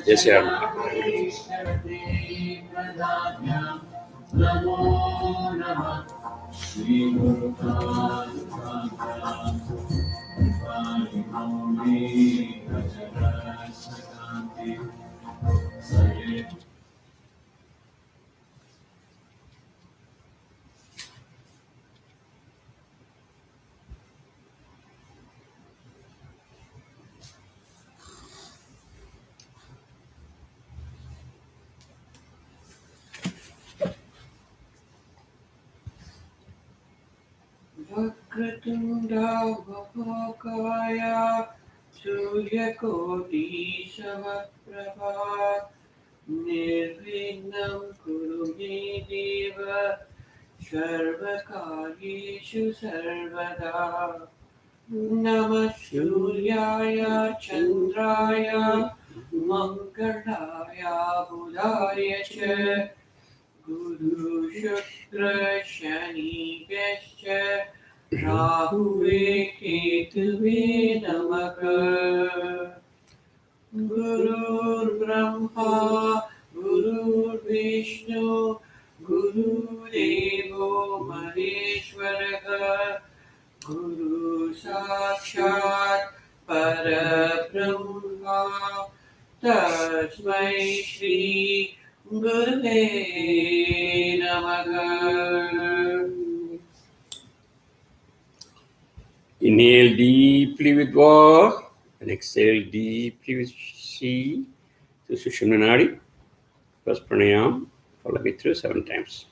Yes, yeah. Vakratunda Mahakaya Suryakoti Samaprabha Nirvignam Kurume Deva Sarvakaryeshu Sarvada Namah Suryaya Chandraya Mangalaya Budaya Cha Guru Shukra Shani Vesha Rahuve Ketuve Namaha Gurur Brahma Gurur Vishnu Guru Devo Maheshwaraha Guru Sakshat Parabrahma Tasmai Shri Gurave Namaha. Inhale deeply with Va and exhale deeply with Si to Sushumna Nadi. First pranayam, follow me through 7 times.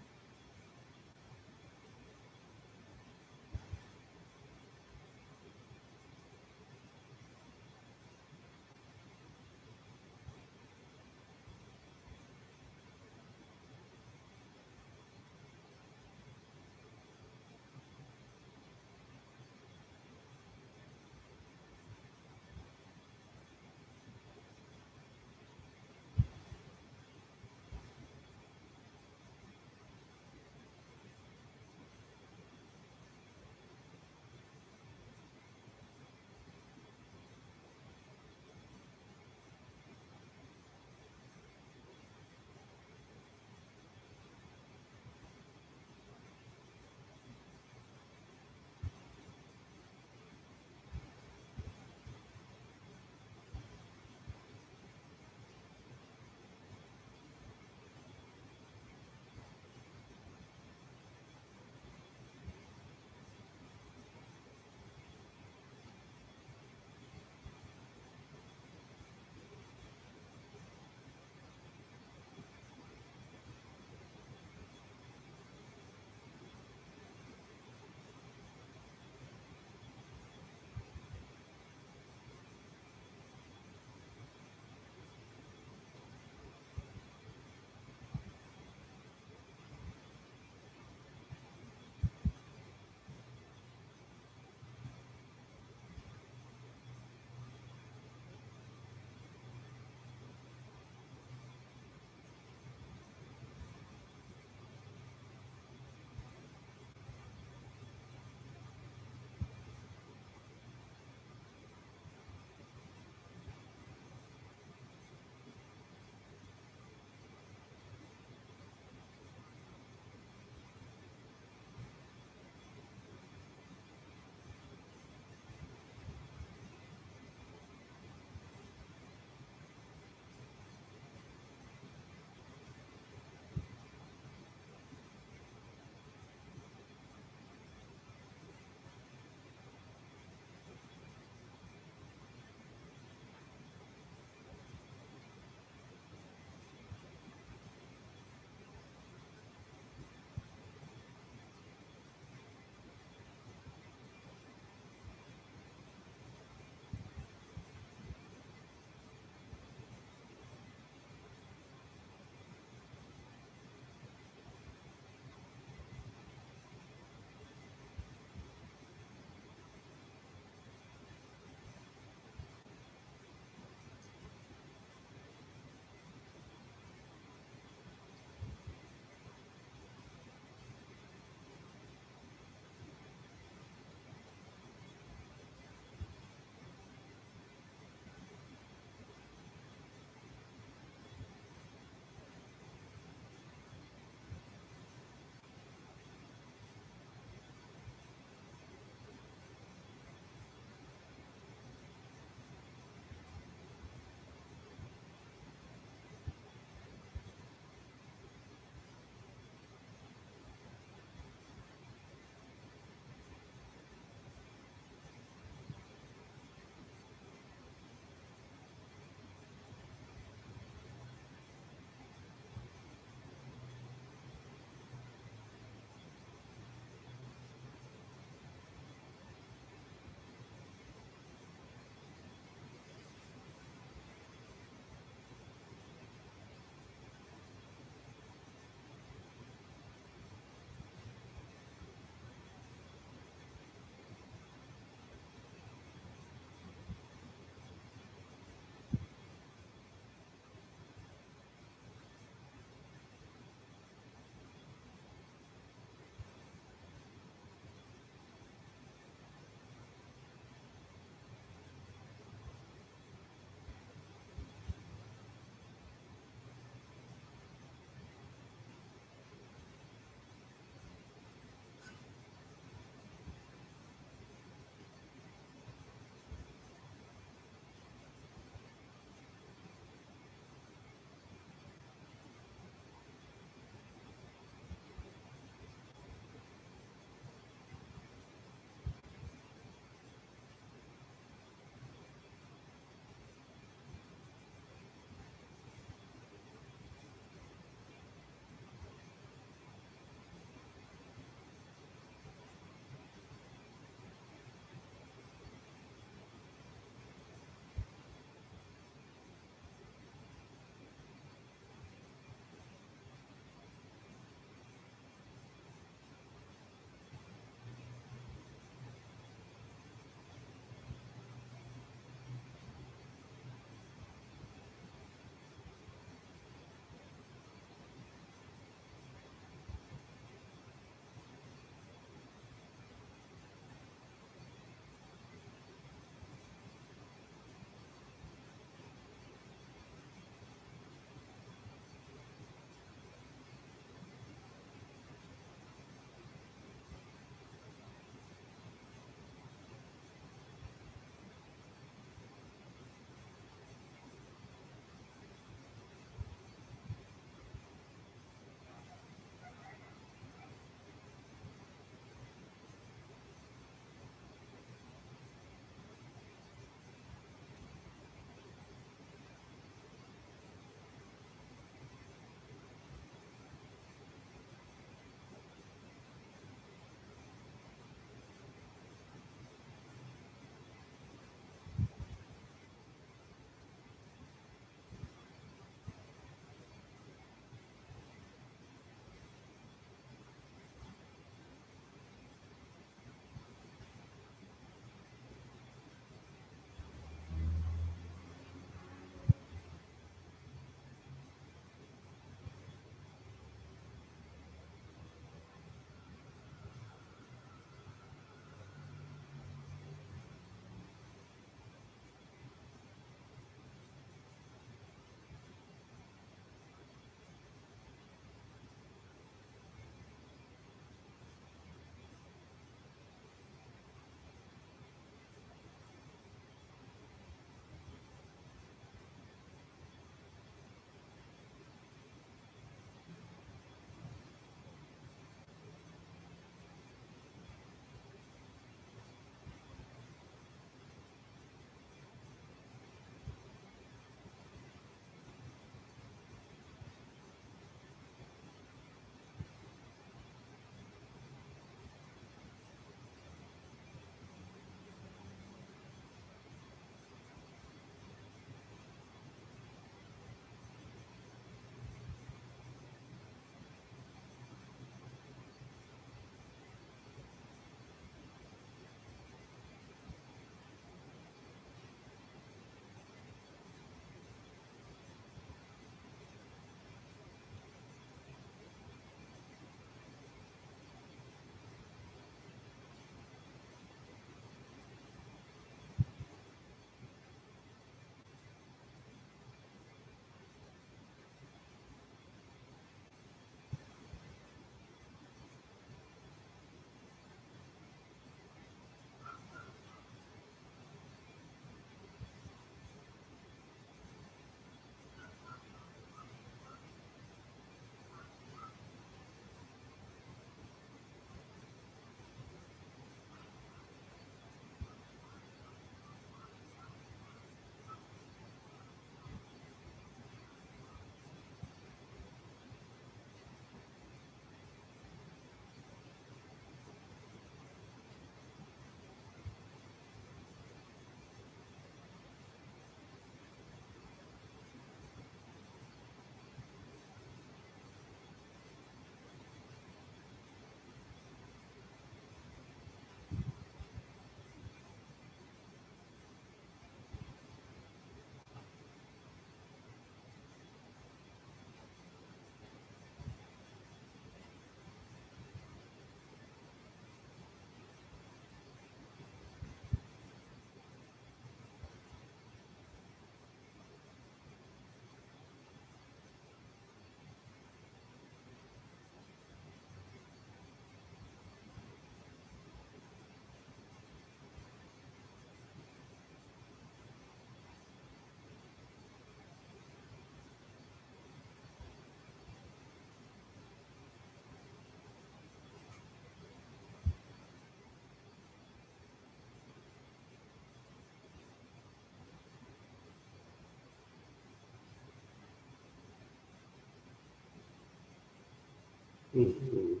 Mhm.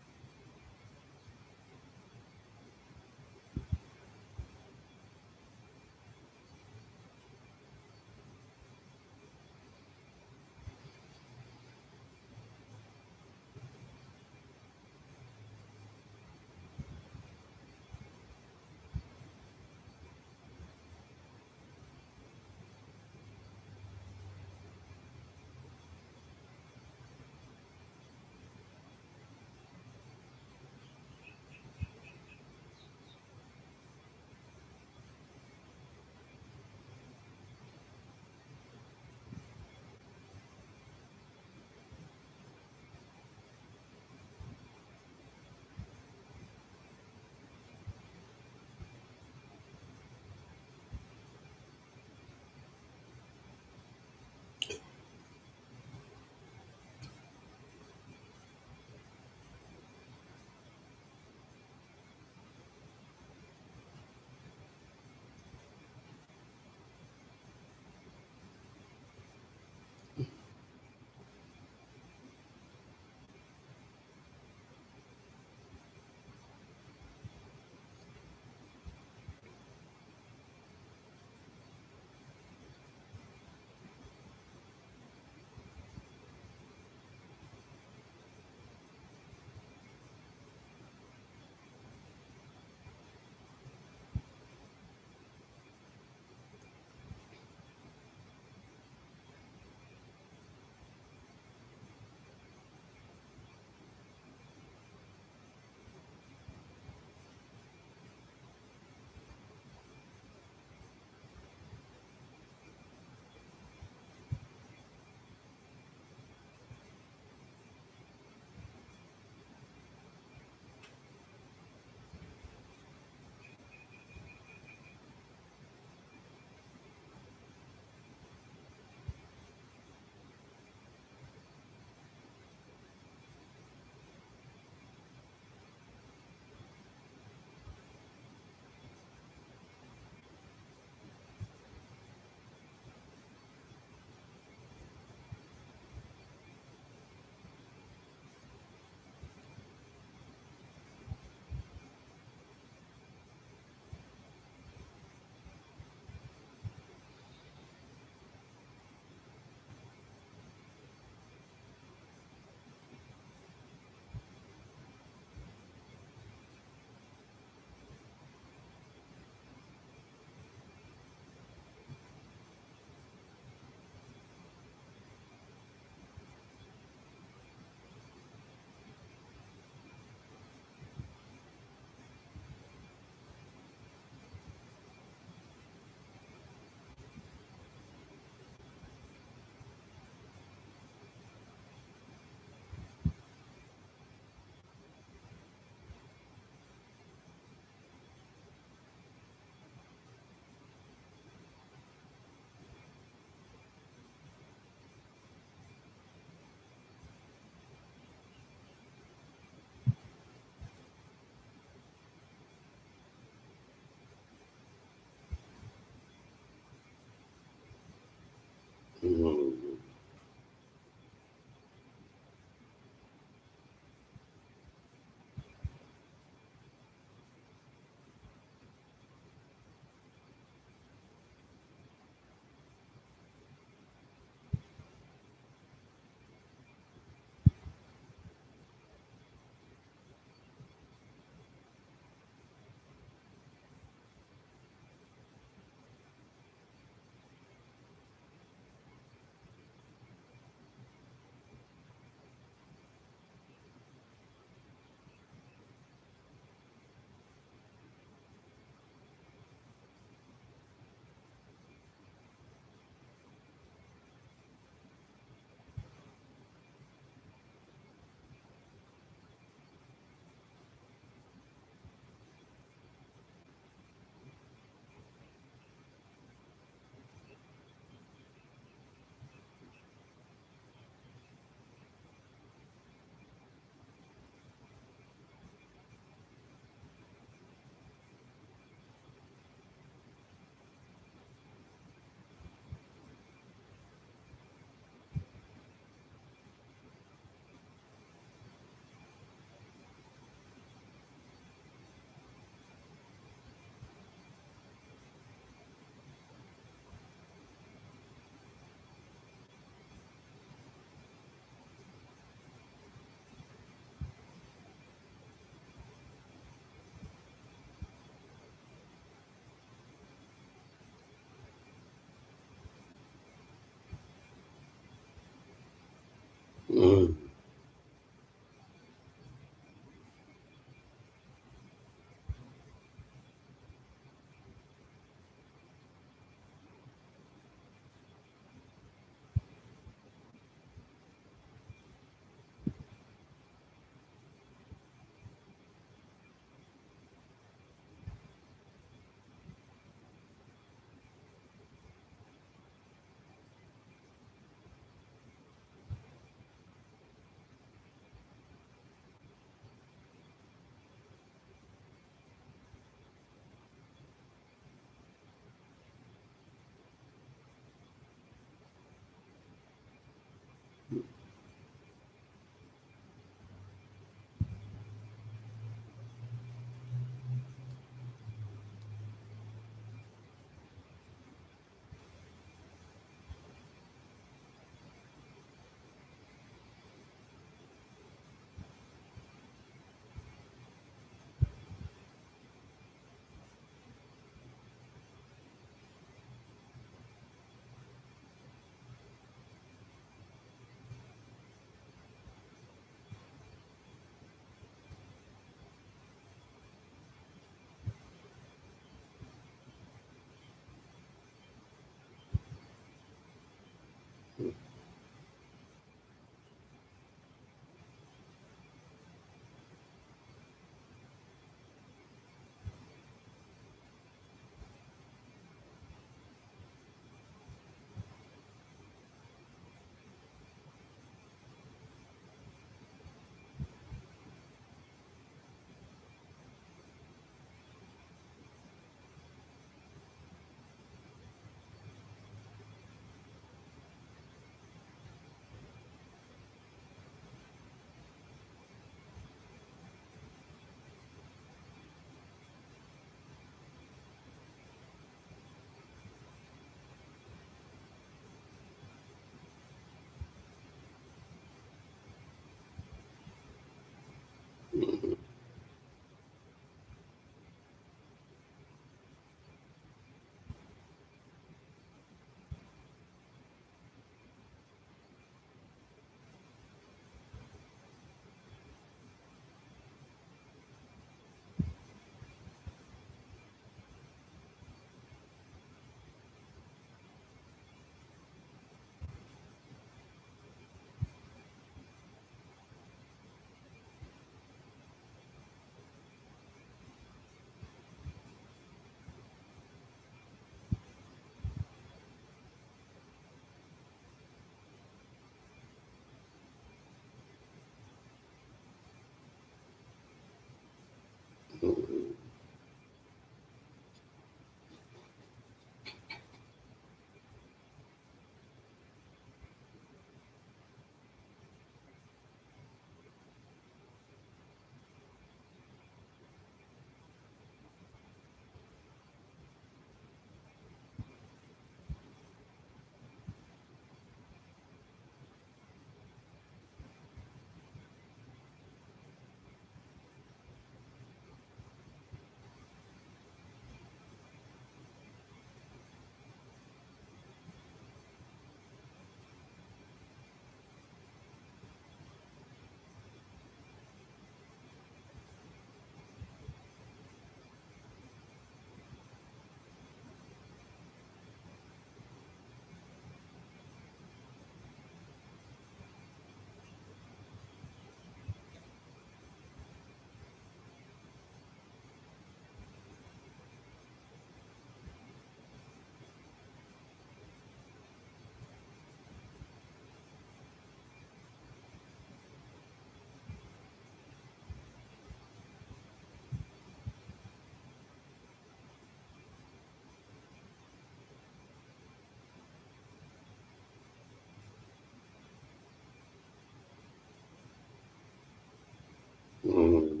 Mm.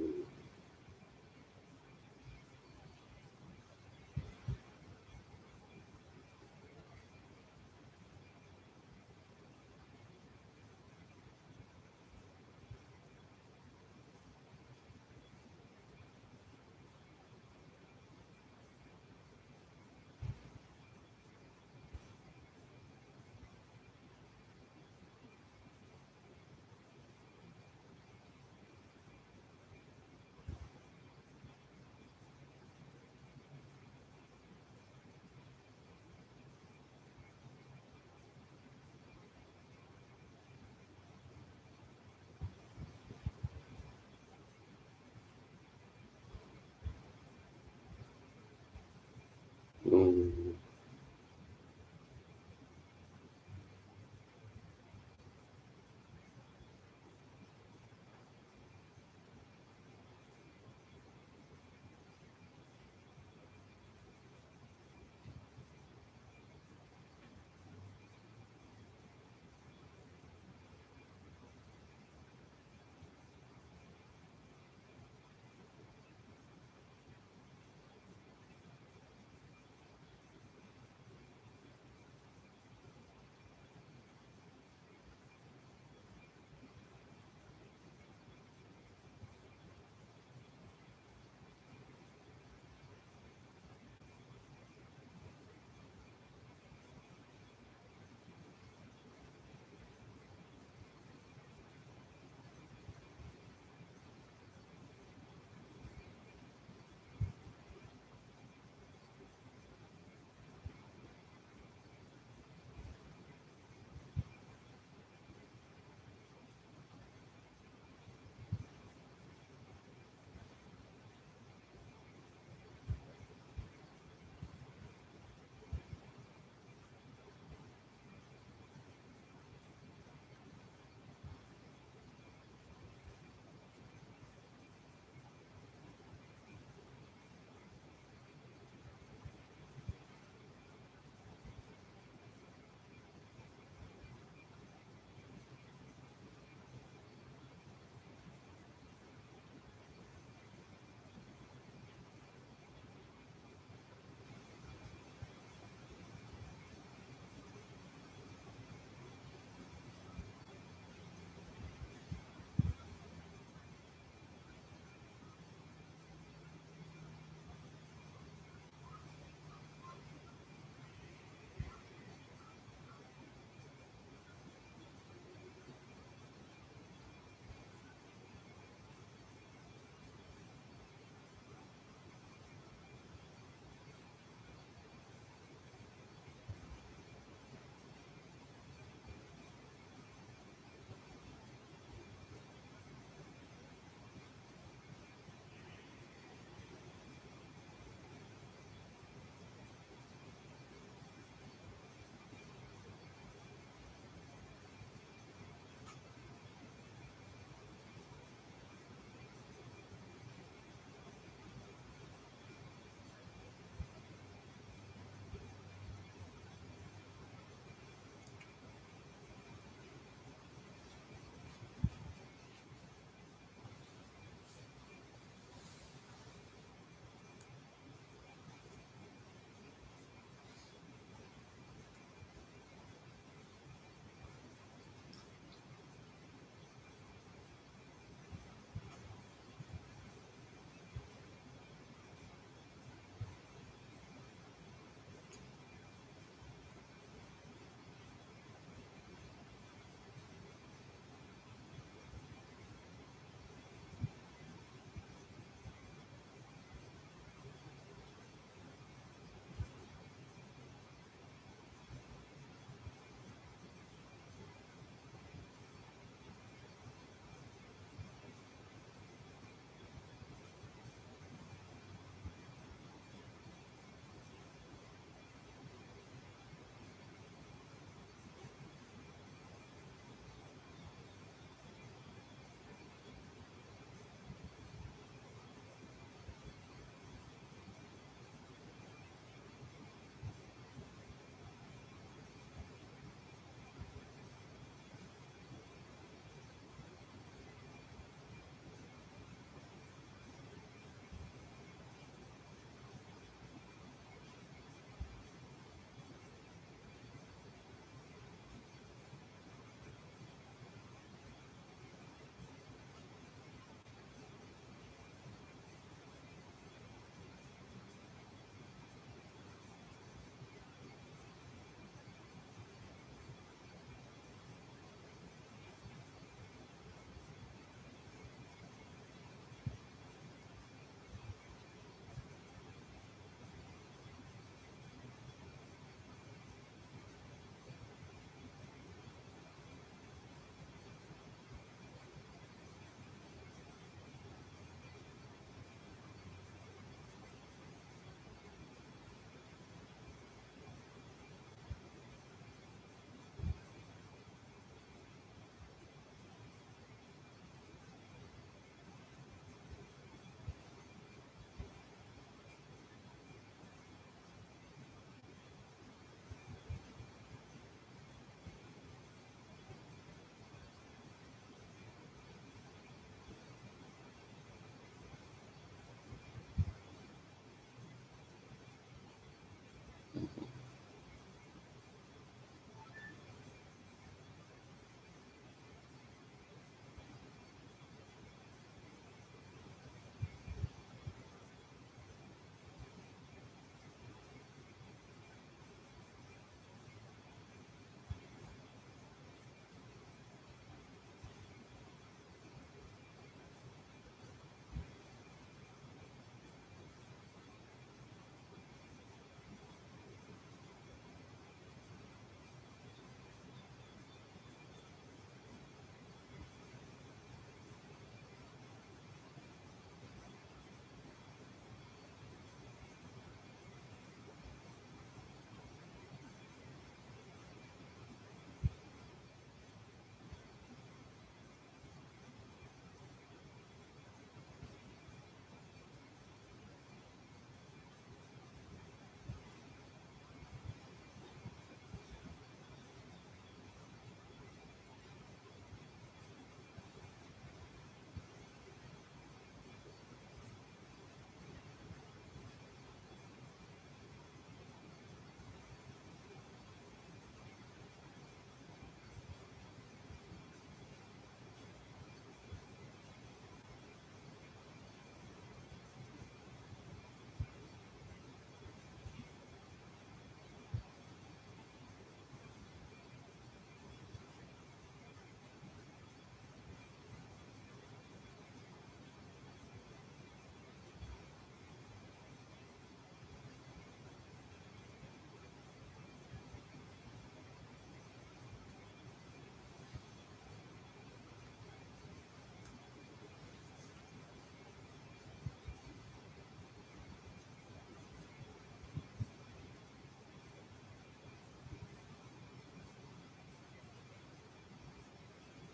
Mm.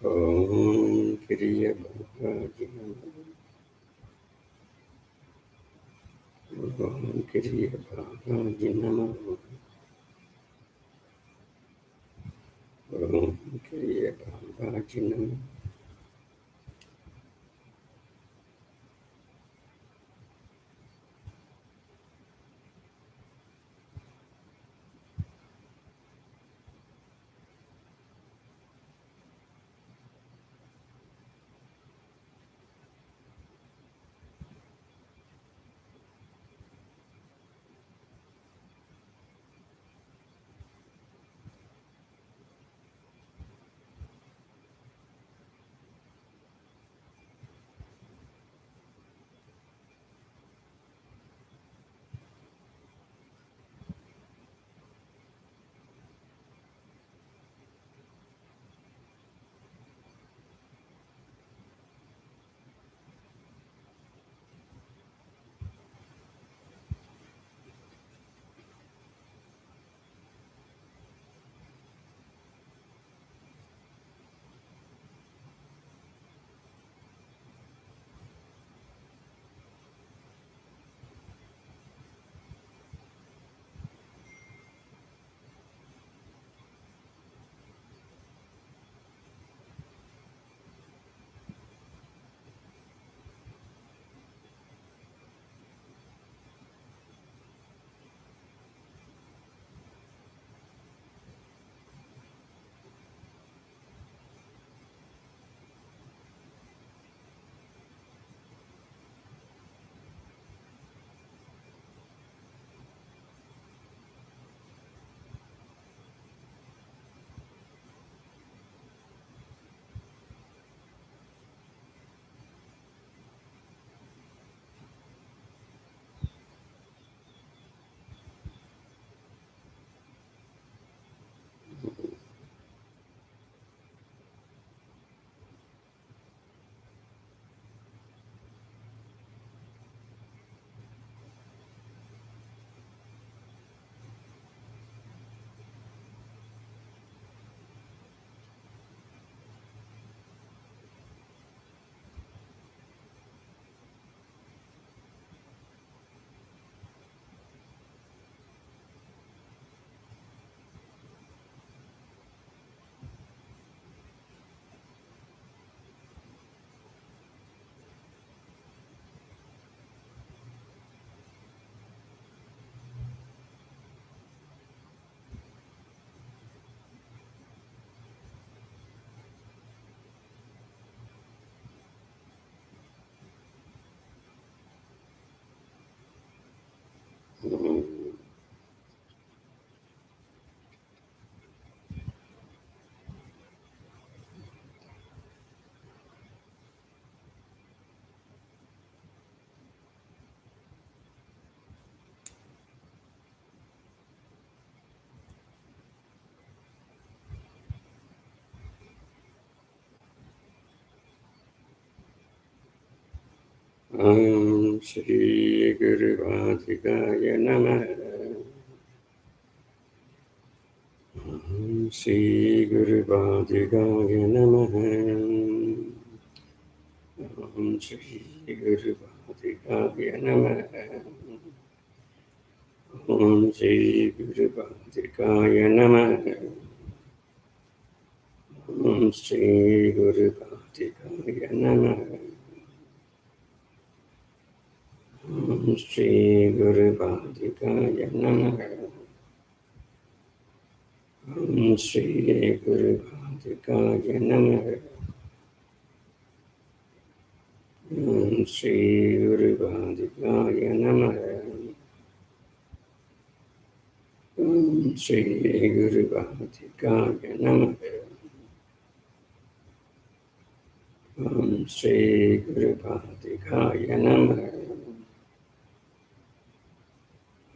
Om Kriya Bhagaji Namo. Om Kriya Bhagaji Namo. Om Kriya Bhagaji Namo. Om Shri Guru Bhagavaya Namaha. Om Shri Guru Bhagavaya Namaha. Om Shri Guru Bhagavaya Namaha. Om Shri Guru Bhagavaya Namaha. Om Shri Guru Bhagavaya Namaha. Om Shri Guru Bhagavaya Namaha. Om Shri Guru Bhagavaya Namaha. Om Shri Guru Bhagavaya Namaha. Om Shri Guru Bhagavaya Namaha. Om Shri Guru Bhagavaya Namaha.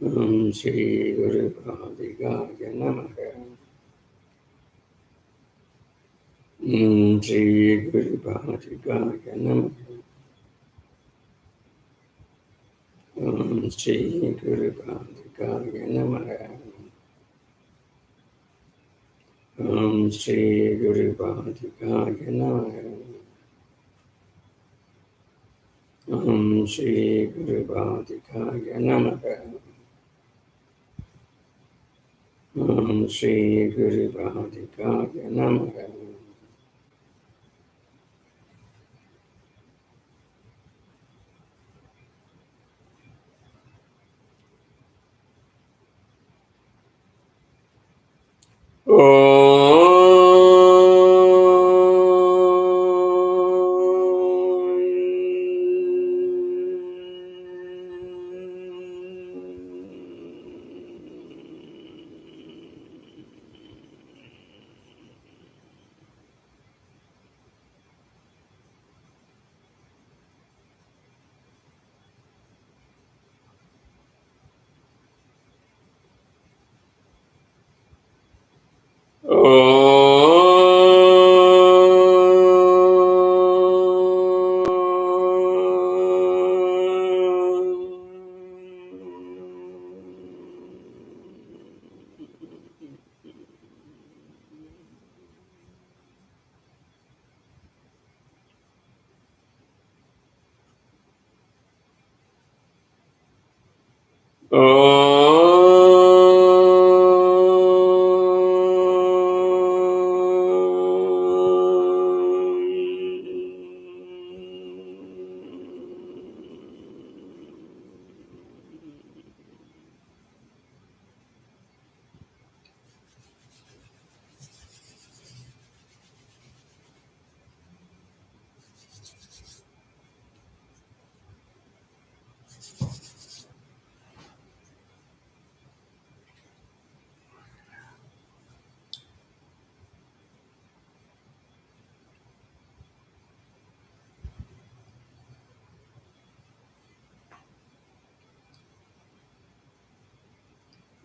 Om Shri Guru Bhagavaya Namaha. Om Shri Guru Bhagavaya Namaha. Om Shri Guru Bhagavaya Namaha. Om Shri Guru Bhadikaya Namaha. Om Shri Guru Bhadikaya Namaha. Om Shri Guru Bhadikaya Namaha.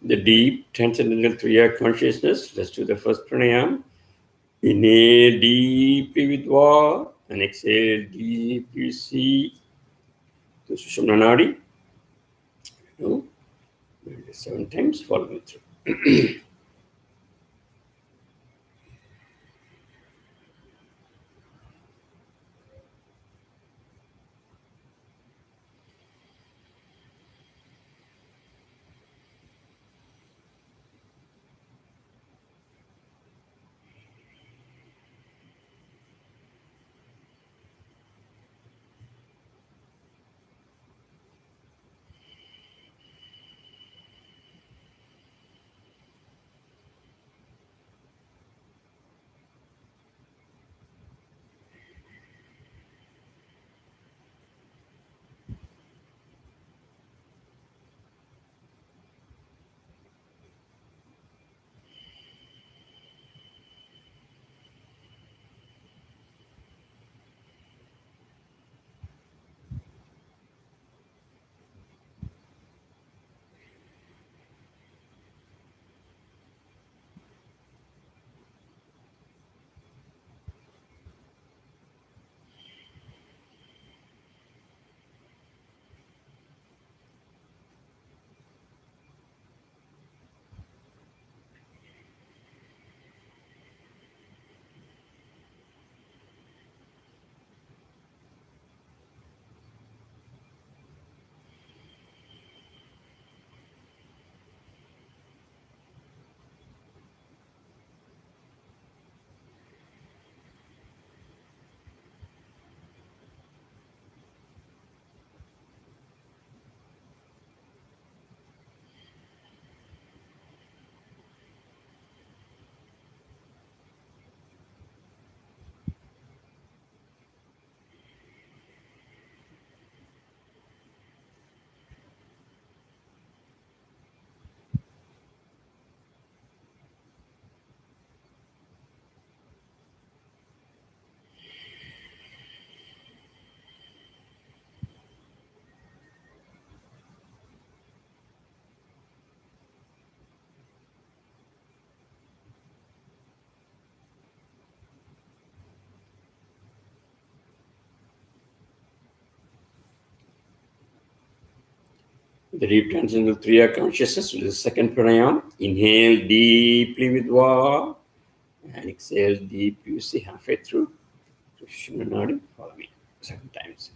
The deep transcendental Kriya consciousness. Let's do the first pranayam. Inhale deeply with Va and exhale deeply with C to Sushumna Nadi. No? 7 times, follow me through. The deep transcendental Kriya consciousness with the second pranayam. Inhale deeply with Va And exhale deep. You see halfway through. Krishna Nadi. Follow me 7 times.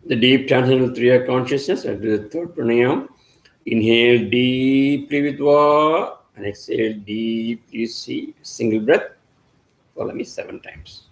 The deep transcendental Kriya consciousness and do the third pranayam. Inhale deeply with Va and exhale deeply. See, single breath. Follow me 7 times.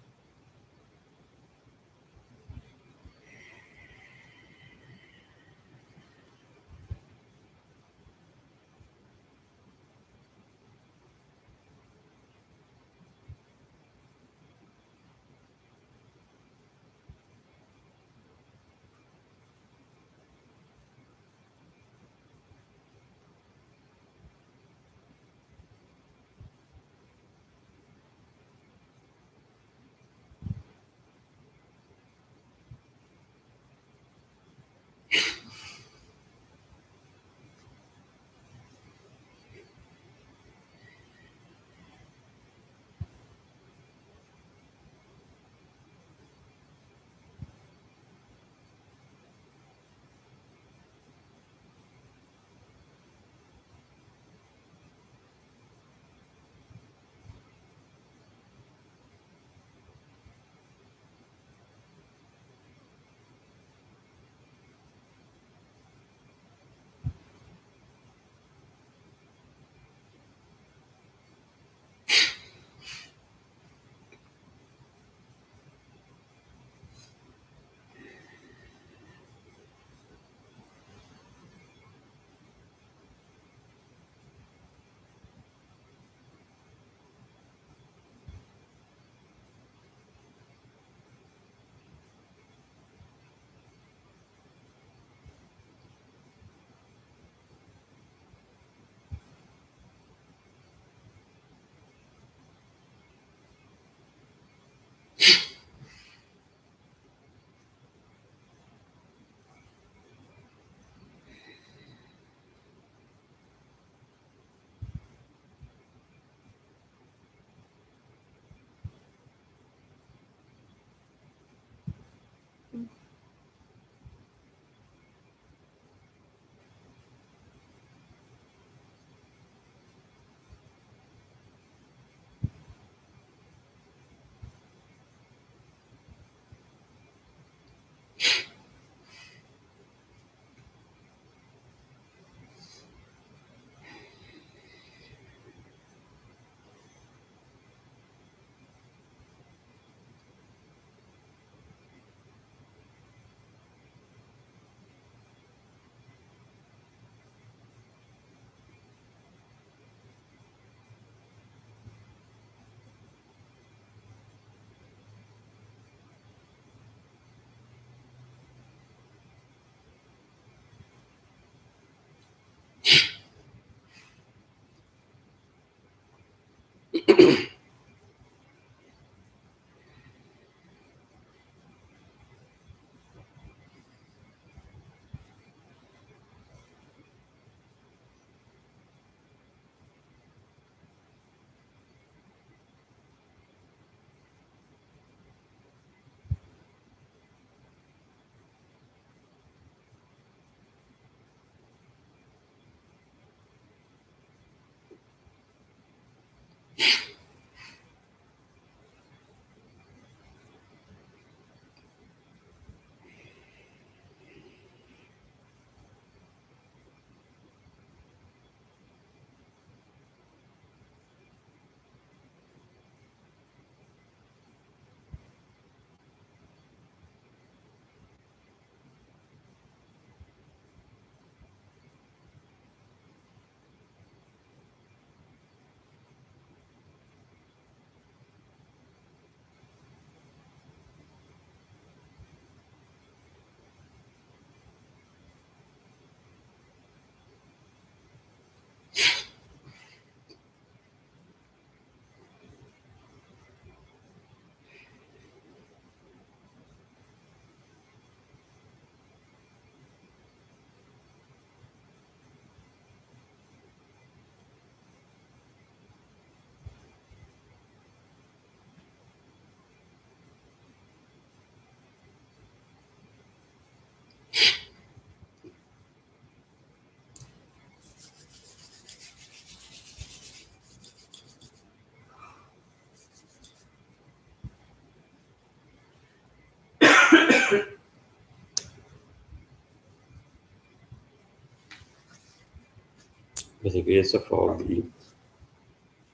By the grace of all the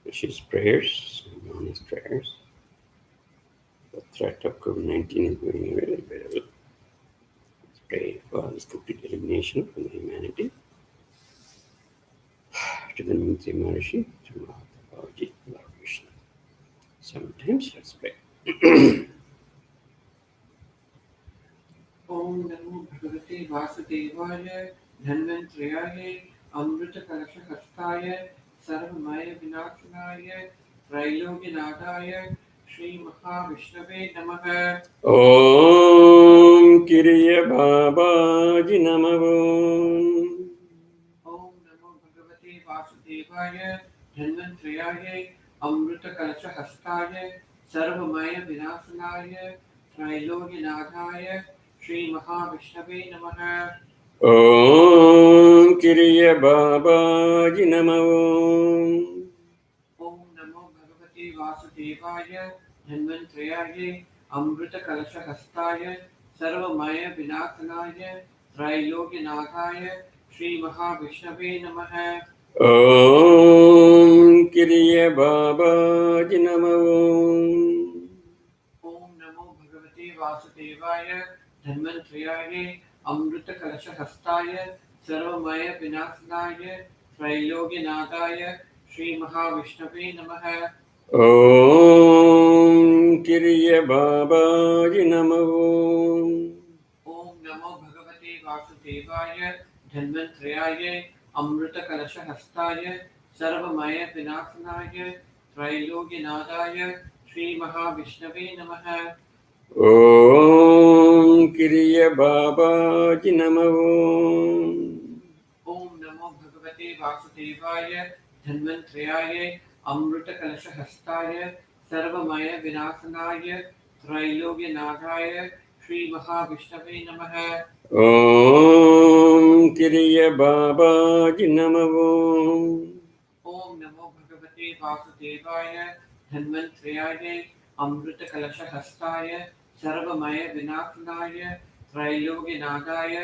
Rishi's prayers, Mana's prayers, the threat of COVID-19 is going away very well. Let's pray for this complete elimination from the humanity. To the Nitya Maharishi, to Mahatma Babaji, Lord Vishnu. Sometimes let's pray. ओम नमो भगवते वासुदेवाय धन्वंतर्याय अमृत कलश हस्ताय सर्वमय विनाशनाय त्रैलोक्यनाथाय श्री महाविष्णवे नमः। Om Kriya Babaji Namo. ओम नमो भगवते वासुदेवाय धन्वंतर्याय अमृत कलश हस्ताय सर्वमय विनाशनाय त्रैलोक्यनाथाय श्री महाविष्णवे नमः। Om Kriya Babaji Namo. ओम नमो भगवते वासुदेवाय धन्वंतर्याय अमृत कलश हस्ताय सर्वमय विनाशनाय त्रैलोक्यनाथाय श्री महाविष्णवे नमः। Om Kriya Babaji Namo. ओम नमो भगवते वासुदेवाय धन्वंतर्याय अमृत कलश हस्ताय सर्वमय विनाशनाय त्रैलोक्यनाथाय श्री महाविष्णवे नमः। Om Kriya Babaji Namo. ओम नमो भगवते वासुदेवाय धन्वंतर्याय अमृत कलश हस्ताय सर्वमय विनाशनाय त्रैलोक्यनाथाय श्री महाविष्णवे नमः। Om Kriya Babaji Namo. ओम नमो भगवते वासुदेवाय धन्वंतर्याय अमृत कलश हस्ताय सर्वमय विनाशनाय त्रैलोक्यनाथाय श्री महाविष्णवे नमः। Om Kriya Babaji Namo. ओम नमो भगवते वासुदेवाय धन्वंतर्याय अमृत कलश हस्ताय सर्वमय विनाशनाय त्रैलोक्यनाथाय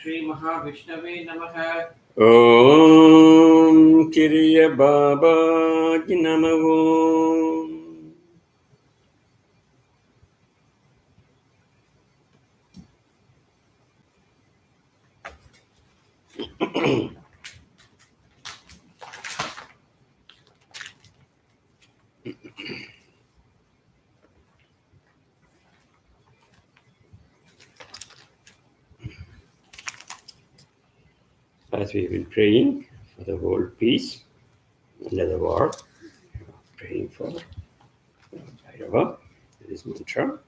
श्री महाविष्णवे नमः। Om Kriya Babaji Namo. As we've been praying for the world peace under the war, praying for Bhairava, this mantra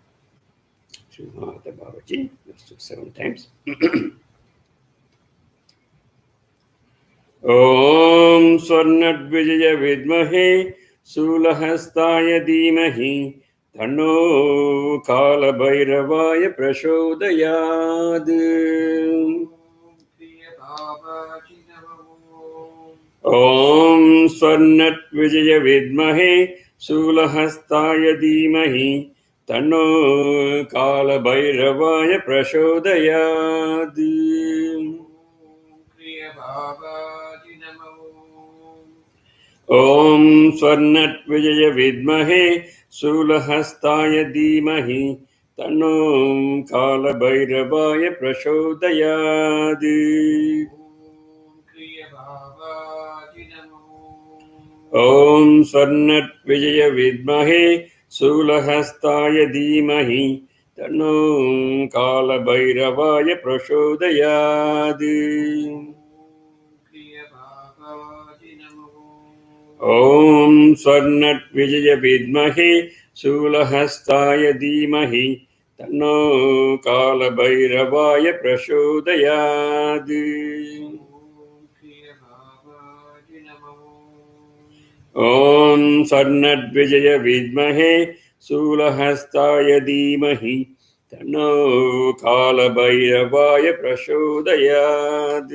to Mahatma Babaji, let's do 7 times. Om Swarnadvijaya Vidmahe Sulahastaya Dhimahi Tanno Kala Bhairavaya Prachodayad. प्रिय बाबाजी नमो। Om Swarnadvijaya Vidmahe Sulahastaya Dhimahi Tanno Kala Bhairavaya Prachodayad. प्रिय बाबाजी नमो। Om Swarnadvijaya Vidmahe Sulahastaya Dhimahi Tanno Kala Bhairavaya Prachodayad. प्रिय बाबाजी नमो। Om Swarnadvijaya Vidmahe Sulahastaya Dhimahi Tanno Kala Bhairavaya Prachodayad. प्रिय बाबाजी नमो। Om Swarnadvijaya Vidmahe Sulahastaya Dhimahi Tanno Kala Bhairavaya Prachodayad. प्रिय बाबाजी नमो। Om Swarnadvijaya Vidmahe Sulahastaya Dhimahi Tanno Kala Bhairavaya Prachodayad.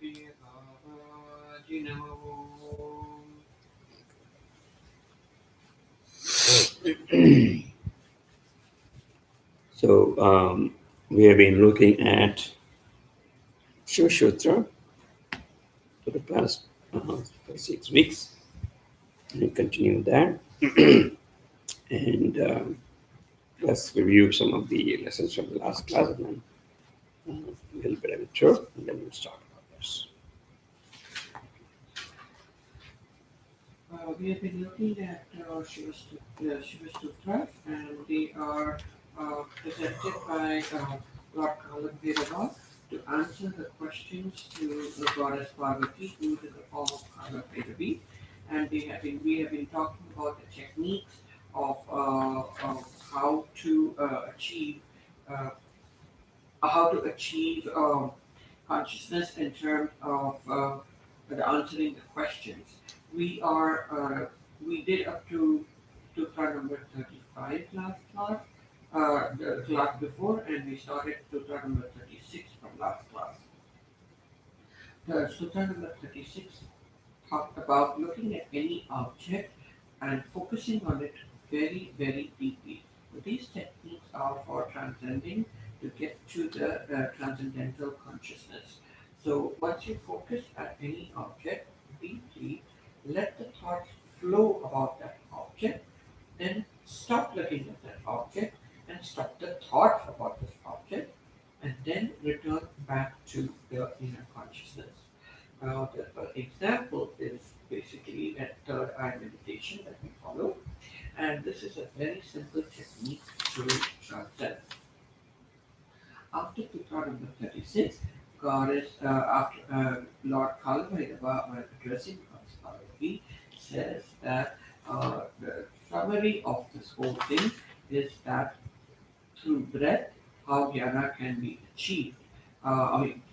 प्रिय बाबाजी नमो। So we have been looking at Sivasutras, for the past 6 weeks. And we continue that. And let's review some of the lessons from the last class and then a little bit of intro, and then we'll start about this. We have been looking at Sivasutras, and they are presented by Lord Kalabhairava to answer the questions to the goddess Parvati, who is in the form of Kalabhairavi. And we have been talking about the techniques of how to uh, achieve consciousness in terms of answering the questions. We are we did up to tutorial number 35 last class, the class before, and we started tutorial number 36 from last class. The tutorial number 36 talked about looking at any object and focusing on it very, very deeply. These techniques are for transcending to get to the transcendental consciousness. So once you focus at any object deeply, let the thoughts flow about that object, then stop looking at that object and stop the thoughts about this object, and then return back to the inner consciousness. Now, the example is basically a third eye meditation that we follow, and this is a very simple technique to transcend. After Putra number 36, Goddess, after Lord Kalbhairava, when addressing Goddess Parvati, says that the summary of this whole thing is that through breath, how jnana can be achieved.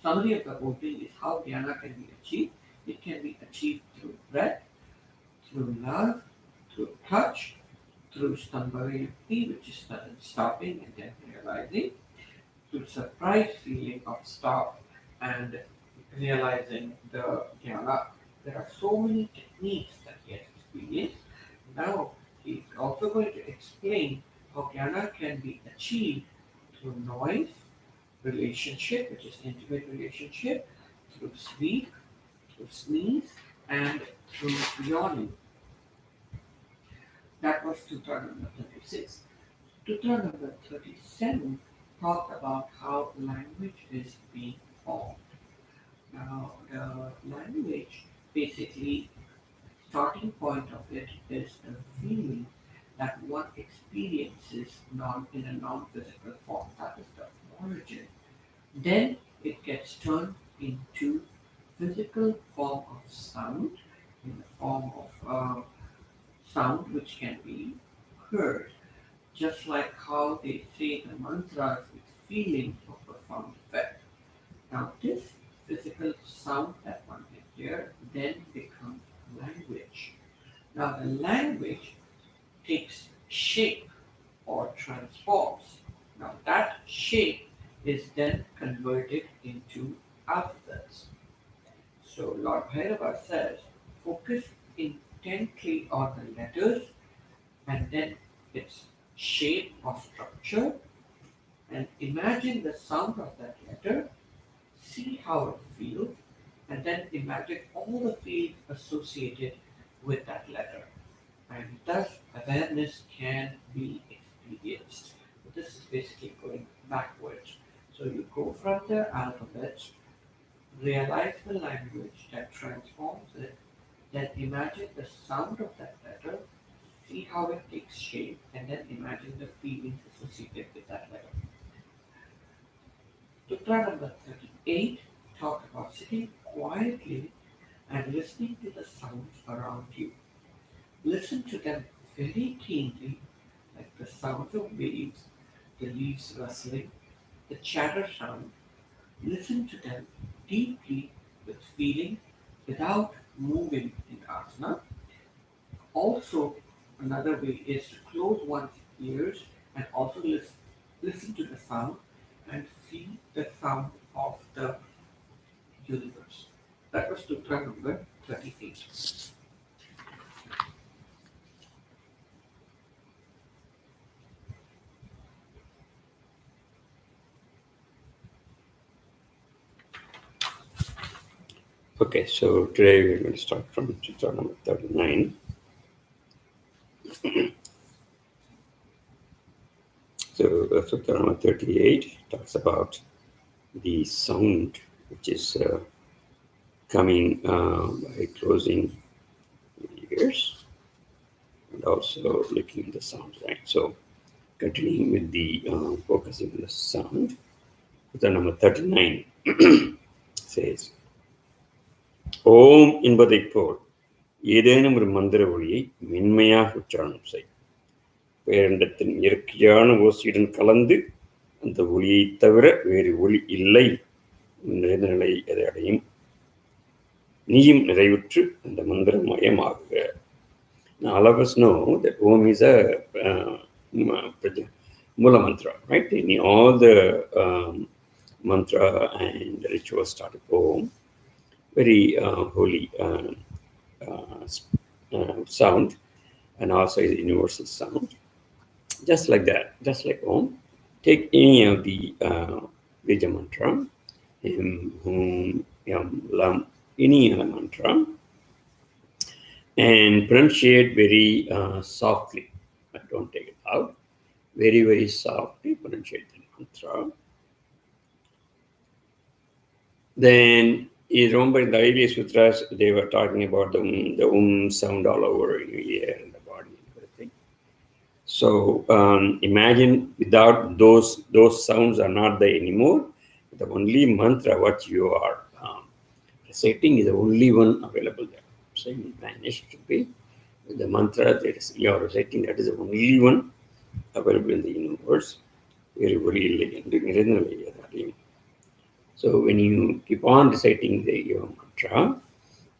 Summary of the whole thing is how jnana can be achieved. It can be achieved through breath, through love, through touch, through stambhayakti, which is sudden stopping and then realizing, through surprise feeling of stop and realizing the jnana. There are so many techniques that he has experienced. Now he is also going to explain how jnana can be achieved through noise, relationship, which is intimate relationship, through sleep, through sneeze, and through yawning. That was tutorial number 36. Tutorial number 37 talked about how language is being formed. Now, the language, basically, starting point of it is a feeling that one experiences in a non-physical form. That is the origin. Then it gets turned into physical form of sound, in the form of sound which can be heard. Just like how they say the mantras with feelings of profound effect. Now this physical sound that one can hear then becomes language. Now the language takes shape or transforms. Now that shape is then converted into alphabets. So Lord Bhairava says, focus intently on the letters and then its shape or structure, and imagine the sound of that letter, see how it feels, and then imagine all the feelings associated with that letter. And thus awareness can be experienced. This is basically going backwards. So you go from the alphabet, realize the language that transforms it, then imagine the sound of that letter, see how it takes shape, and then imagine the feelings associated with that letter. Sutra number 38 talk about sitting quietly and listening to the sounds around you. Listen to them very keenly, like the sounds of waves, the leaves rustling, the chatter sound. Listen to them deeply with feeling without moving in asana. Also, another way is to close one's ears and also listen to the sound and feel the sound of the universe. That was Sutra number 38. Okay, so today we're going to start from sutra number 39. So sutra number 38 talks about the sound which is coming by closing the ears and also looking at the sound, right? So continuing with the focusing on the sound, sutra number 39 says, ஓம் என்பதைப் போல் ஏதேனும் ஒரு மந்திர ஒளியை மென்மையாக உச்சாரணம் செய். பேரண்டத்தின் இயற்கையான ஓசையுடன் கலந்து அந்த ஒளியை தவிர வேறு ஒளி இல்லை. நிறைந்த நிலை அதை அடையும். நீயும் நிறைவுற்று அந்த மந்திரமயமாகுக. Now, all of us know that Om is a Mula mantra, right? In all the mantra and rituals start with Om. Very holy sound, and also is a universal sound. Just like that, just like Om, take any of the Bija mantra, Him, Hum, Yam, Lam, any other mantra, and pronunciate very softly. Don't take it out. Very, very softly pronunciate the mantra. Then, remember in the earlier sutras, they were talking about the sound all over in your ear and the body and everything. So imagine without those sounds are not there anymore. The only mantra what you are reciting is the only one available there. So in vanished to be the mantra that is you are reciting, that is the only one available in the universe. Very, very elegant. So when you keep on reciting your mantra,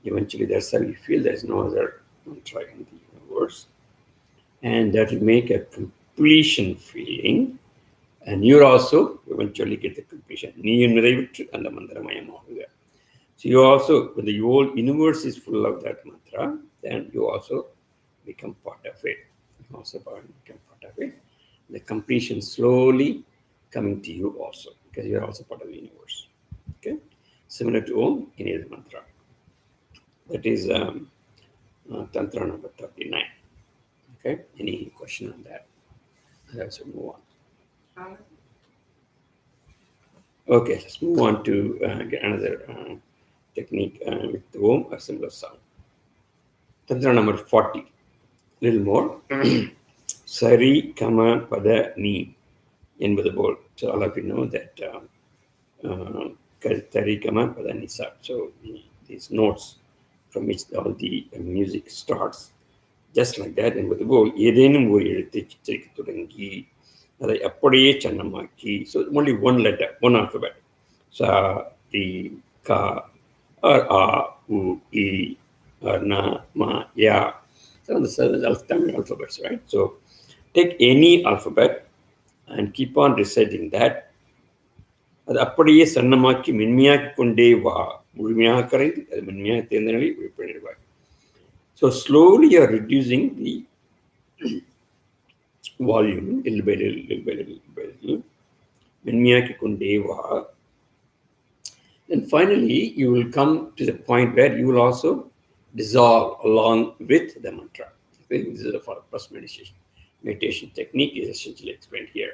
eventually that's how you feel there is no other mantra in the universe. And that will make a completion feeling. And you also eventually get the completion. So you also, when the whole universe is full of that mantra, then you also become part of it. You also become part of it. The completion slowly coming to you also, because you are also part of the universe. Okay, similar to Om, any other mantra. That is Tantra number 39. Okay, any question on that? Let's move on. Okay, let's move on to get another technique with the Om, a similar sound. Tantra number 40. Little more. Sari, Kama, Pada, Ni. என்பது போல். So all of you know that Tari, Kama, Pada, Ni, Sa. So these notes from which all the music starts, just like that. என்பது போல் ஏதேனும் ஒரு எழுத்தை சித்திரிக்க தொடங்கி அதை அப்படியே சன்னமாக்கி. So only one letter, one alphabet. Sa, Ri, Ka, or A, U, E, or Na, Ma, Ya. So the Tamil alphabets, right? So take any alphabet and keep on reciting that. அது அப்படியே சன்னமாக்கி மென்மையாக்கி கொண்டே வா. முழுமையாக கரைந்து அது மென்மையாக தேர்ந்த நிலை வெளிப்படைவாய். So slowly you are reducing the volume little by little. மென்மையாக்கி கொண்டே வா. Then finally you will come to the point where you will also dissolve along with the mantra. This is the first meditation technique is essentially explained here.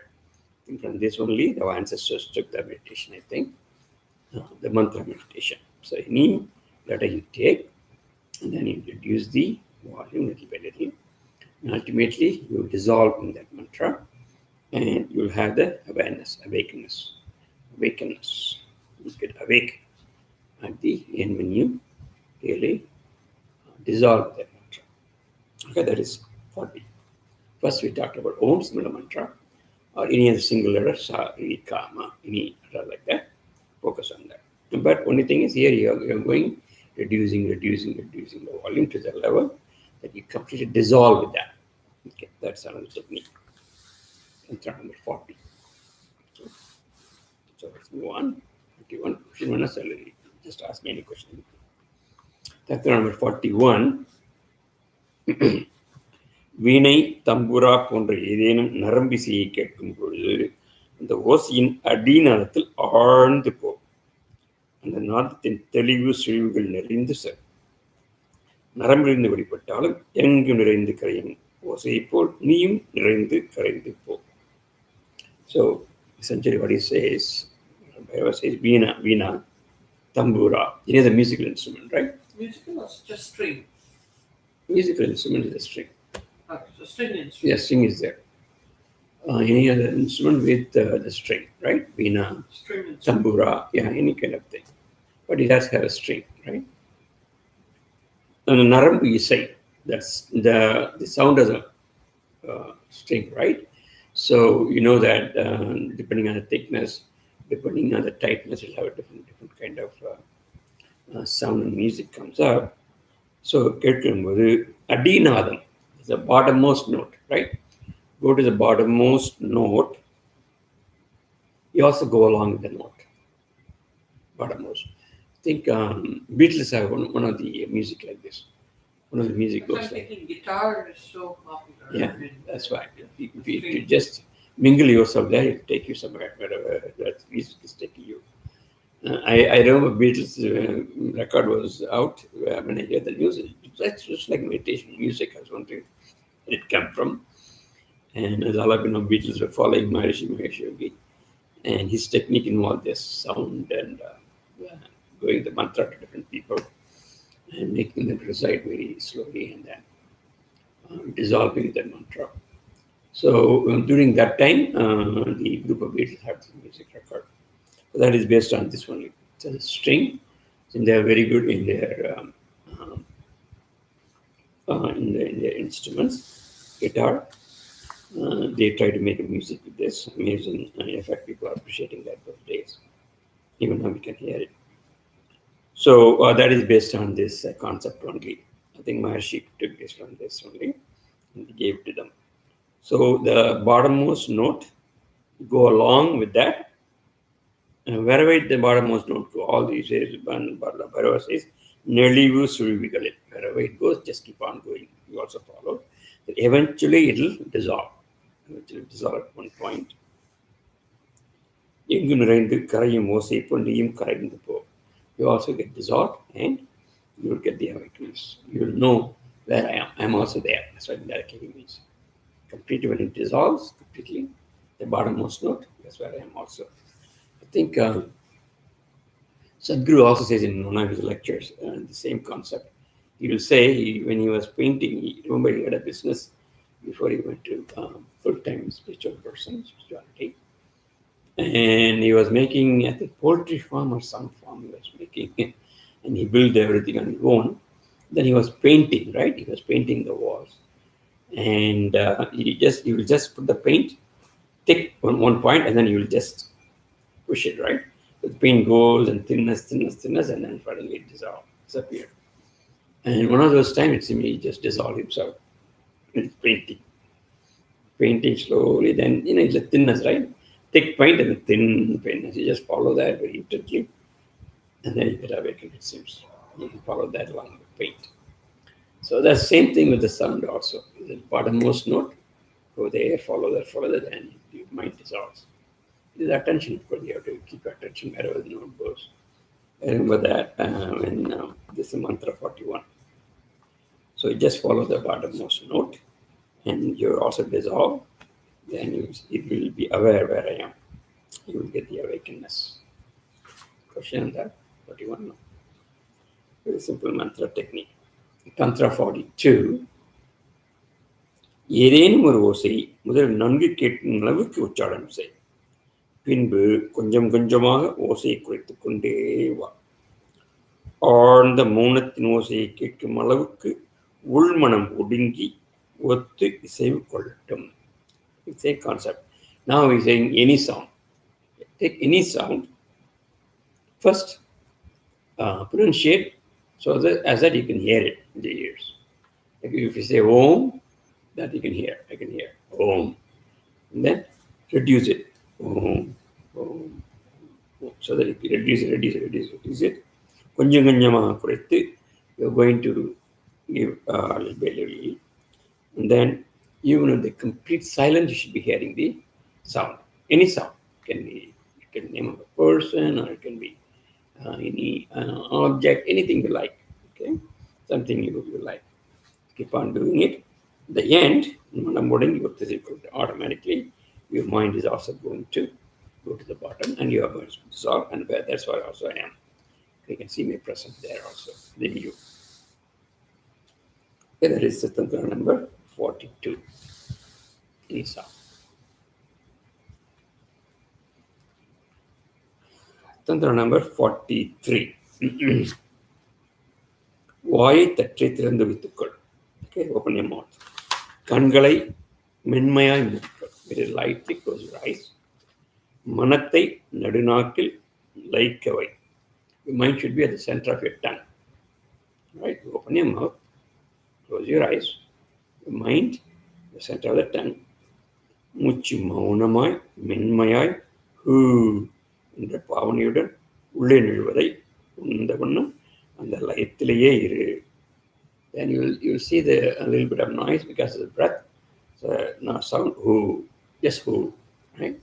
And from this only the ancestors took the meditation, I think, the mantra meditation. So any letter you take, and then you reduce the volume little by little, and ultimately you will dissolve in that mantra, and you will have the awareness, awakenness. You get awake at the end when you really dissolve that mantra. Okay, that is 40. First we talked about Om, similar mantra, or any other single letter, Sa, Ri, Ka, Ma, any letter like that. Focus on that. But only thing is here you are going reducing the volume to the level that you completely dissolve with that. Okay, that's another technique. Tantra number 40. So let's move on. 51. Just ask me any question. Tantra number 41. வீணை, தம்புரா போன்ற ஏதேனும் நரம்பிசையை கேட்கும் பொழுது அந்த ஓசையின் அடிநாளத்தில் ஆழ்ந்து போகும். அந்த நாதத்தின் தெளிவு சுழிவுகள் நிறைந்து நரம்பிலிருந்து வெளிப்பட்டாலும் எங்கும் நிறைந்து கரையும் ஓசையை போல் நீயும் நிறைந்து கரைந்து போ. So essentially what he says, Bhairava says veena, tambura. It is a musical instrument, right? Musical or just string? Musical instrument is a string. Okay, so string instrument. Yes, string is there. Any other instrument with the string, right? Veena, String instrument. tambura, yeah, any kind of thing. But it has to have a string, right? And the narambu isai, that's the sound as a string, right? So you know that depending on the thickness, depending on the tightness, it'll have a different kind of sound and music comes up. So கேட்கும்போது அடிநாதம் is the bottommost note, right? Go to the bottommost note. You also go along with the note. Bottommost. I think Beatles have one of the music like this. One of the music Because goes I'm like, thinking guitar is so popular. yeah, I mean, that's right. If you just mingle yourself there, it'll take you somewhere, wherever that music is taking you. I remember Beatles record was out when I heard the news. It's just like meditation music. I was wondering where it came from. And as all of you know, Beatles were following Maharishi Mahesh Yogi. And his technique involved this sound and going the mantra to different people and making them recite very slowly and then dissolving that mantra. So during that time, the group of Beatles had some music record. So that is based on this only. It's a string, and they are very good in their in their instruments. Guitar, they try to make a music with this amazing. In fact, people are appreciating that those days. Even now we can hear it. So that is based on this concept only. I think Maharshi took this from this only and gave it to them. So the bottommost note, go along with that. And wherever the bottommost note go, all these days, Bhairava says, Nelivu Surivikale. Wherever it goes, just keep on going. You also follow. But eventually it will dissolve. Eventually dissolve at one point. எங்கு நிறைந்து கரையும் ஓசை போல் நீயும் கரைந்து போ. You also get dissolved and you will get the awakeness. You will know where I am. I am also there. That's what directly means. Completely when it dissolves completely, the bottommost note, that's where I am also. I think Sadhguru also says in one of his lectures the same concept. He will say when he was painting, remember he had a business before he went to full-time spiritual person, spirituality. And he was making, I think, poultry farm or some farm he was making. And he built everything on his own. Then he was painting, right? He was painting the walls. And he will just put the paint thick on one point and then you will just push it, right? The paint goes and thinness, and then finally it disappeared. And one of those times, it seemed he just dissolved himself. It's painting slowly, then, it's the thinness, right? Thick paint and the thin paint. You just follow that very intently, and then you get awakened, it seems. You can follow that along with paint. So the same thing with the sound also. The bottommost note, go there, follow that, and your mind dissolves. It is attention, of course. You have to keep your attention wherever the note goes. I remember that when this is mantra 41. So you just follow the bottommost note, and you also dissolve. Then it will be aware where I am. You will get the awakeness. Question on that? 41? No. Very simple mantra technique. Tantra 42. ஏதேனும் ஒரு ஓசை முதலில் நன்கு கேட்கும் அளவுக்கு உச்சாரணம் செய். பின்பு கொஞ்சம் கொஞ்சமாக ஓசையை குறைத்துக் கொண்டே வா. ஆழ்ந்த மௌனத்தின் ஓசையை கேட்கும் அளவுக்கு உள்மனம் ஒடுங்கி ஒத்து இசைவு கொள்ளட்டும். It's a concept. Now he's saying any sound. Take any sound. First, pronunciate so that as that you can hear it in the ears. Like if you say Om, that you can hear. I can hear Om. And then reduce it. Om, Om, Om. So that if you reduce it. கொஞ்சம் கொஞ்சமாக குறைத்து you're going to give a little bit. And then even in the complete silence, you should be hearing the sound. Any sound. It can be name of a person, or it can be any object, anything you like. Okay, something you like. Keep on doing it. The end, automatically, your mind is also going to go to the bottom, and you are going to dissolve, and that's where also I am. You can see me present there also, within you. Okay, that is Tantra number 42. Isa. Tantra number 43. வாயை தற்றி திறந்து வைத்துக்கொள். Okay, open your mouth. கண்களை மென்மையாய் மூடிக்கொள். Very lightly close your eyes. மனத்தை நடுநாக்கில் லைக்கவை. Your mind should be at the center of your tongue. Right? Open your mouth. Close your eyes. Your mind, the center of the tongue. மூச்சு மௌனமாய் மென்மையாய் who என்ற பாவனையுடன் உள்ளே நிழுவதை உந்த வண்ணம் அந்த லயத்திலேயே இரு. Then you'll see a little bit of noise because of the breath. So now sound who, just who, right?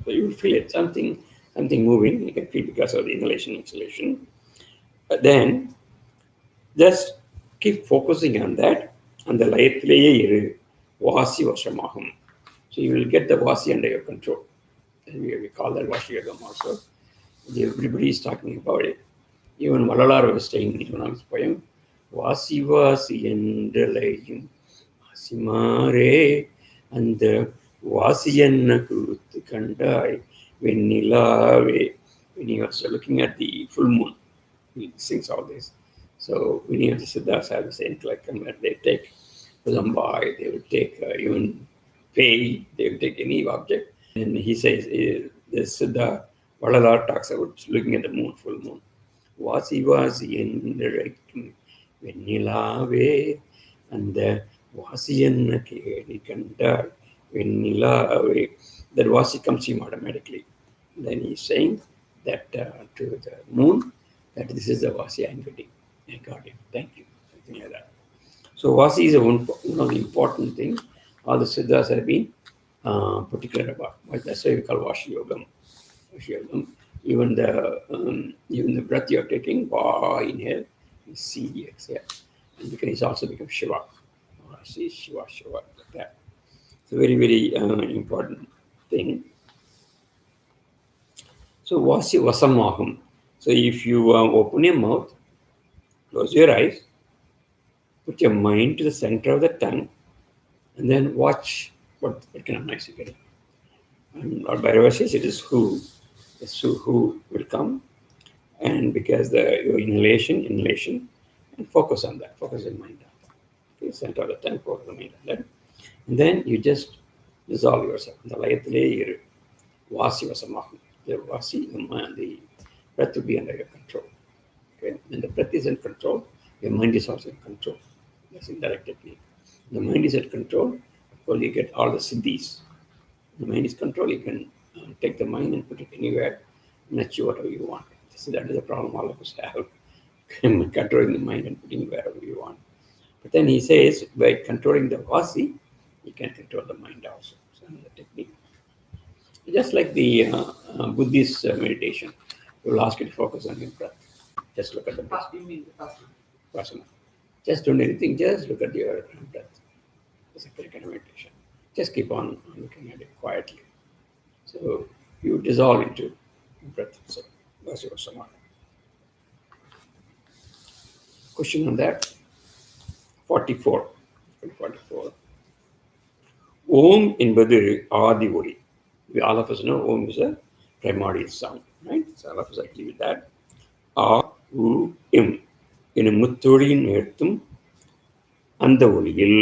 So you will feel it, something moving. You can feel because of the inhalation, exhalation. But then just keep focusing on that. And the layathilaye iru vasi vashamahum. So you will get the vasi under your control. And we call that Vashiyagam also. Everybody is talking about it. Even Valalar was saying in one of his poem, Vasi Vasi Endalayum Vasimare and the Vasiyanna Kurutu Kandai Venilave. When he was looking at the full moon, he sings all this. So many of the Siddhas have the same collection where they take Zambai, they will take even pay, they will take any object. And he says, the Siddha Valalar talks about looking at the moon, full moon. Vasi Vasi Endalayum Venilave and the Vasiyanna Kedi Kandai Venilave. That Vasi comes to him automatically. Then he's saying that to the moon, that this is the Vasi I'm getting. I got it. Thank you. Something like that. So Vasi is one of the important things all the Siddhas have been particular about. That's why we call Vashiyogam. Even the breath you're taking, Va, inhale, C, exhale. And you can also become Shiva. See, Shiva, like that. It's a very, very important thing. So Vasi Vasamaham. So if you open your mouth, close your eyes, put your mind to the center of the tongue, and then watch what kind of noise you get. And Lord Bhairava says it is who. It's who will come. And because your inhalation, and focus on that. Focus your mind on that. Okay, center of the tongue, focus the mind on that. And then you just dissolve yourself. The layathilaye vasi vasamaham. The vasi, the breath will be under your control. Okay, when the breath is in control, your mind is also in control. That's indirect technique. The mind is at control, of course you get all the siddhis. The mind is control, you can take the mind and put it anywhere and achieve whatever you want. So that is the problem all of us have. Controlling the mind and putting it wherever you want. But then he says, by controlling the vasi, you can control the mind also. So another technique. Just like the Buddhist meditation, you will ask you to focus on your breath. Just look at the breath. You mean the Vipassana. Just don't do anything, just look at your breath. It's a kind of meditation. Just keep on looking at it quietly. So you dissolve into breath. So that's your samadhi. Question on that? 44. Om என்பது ஆதி ஒளி. All of us know Om is a primordial sound, right? So all of us agree with that. A, U, Im. எனும் முத்தொழியின் எழுத்தும் அந்த ஒளியில்.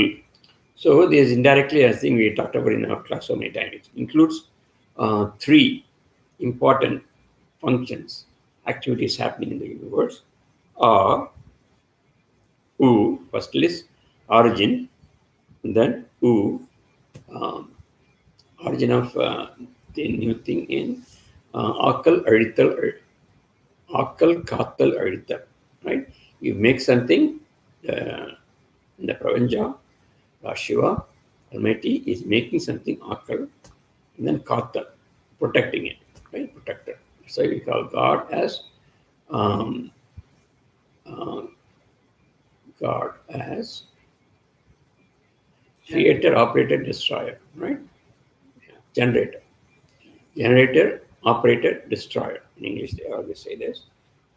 So this indirectly, I think we talked about in our class so many times. It includes 3 important functions, activities happening in the universe. U, first is origin, and then U, origin of the new thing in Akal, Adithal, Akal, Kathal, Adithal, right? You make something in the Pravancha, Shiva, Almighty is making something Akal, and then Kathal. protecting it, right? Protector. So we call God as um, God as creator, operator, destroyer, right? Generator. Generator, operator, destroyer. In English, they always say this.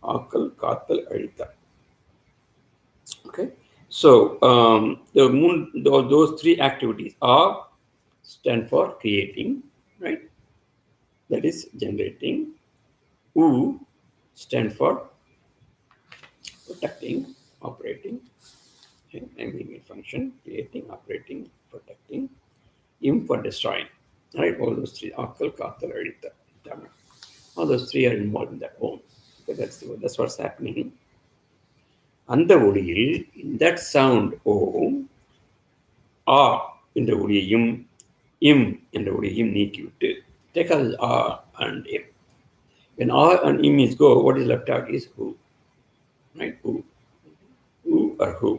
Akal, Katal, Alita. Okay. So the moon, those three activities are stand for creating, right? That is generating. U stand for protecting, operating, okay, and being a function, creating, operating, protecting. Im for destroying. Right? All those three, Akal, Katal, Alita. All those three are involved in that Om. Okay, that's what's happening. அந்த ஒளியில் in that sound Om, ஆ என்ற ஒளியையும் im என்ற ஒளியையும் நீக்கிவிட்டு take out ah and im. When ah and im is go, what is left out is who. Right? Who or who.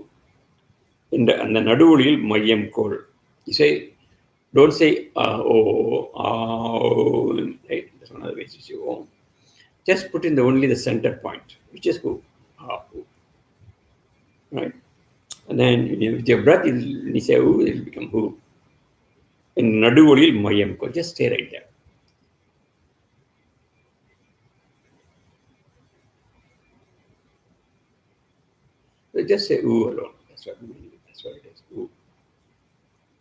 அந்த நடுவொளியில் மையம் கோள். You say, don't say oh, right? That's one of the ways you say Om. Just put in only the center point, which is who. Who. Right? And then with your breath, when you say who, it will become who. In நடுவொளியில் மையம் கோள். Just stay right there. So just say ooh alone. That's what it is. Ooh.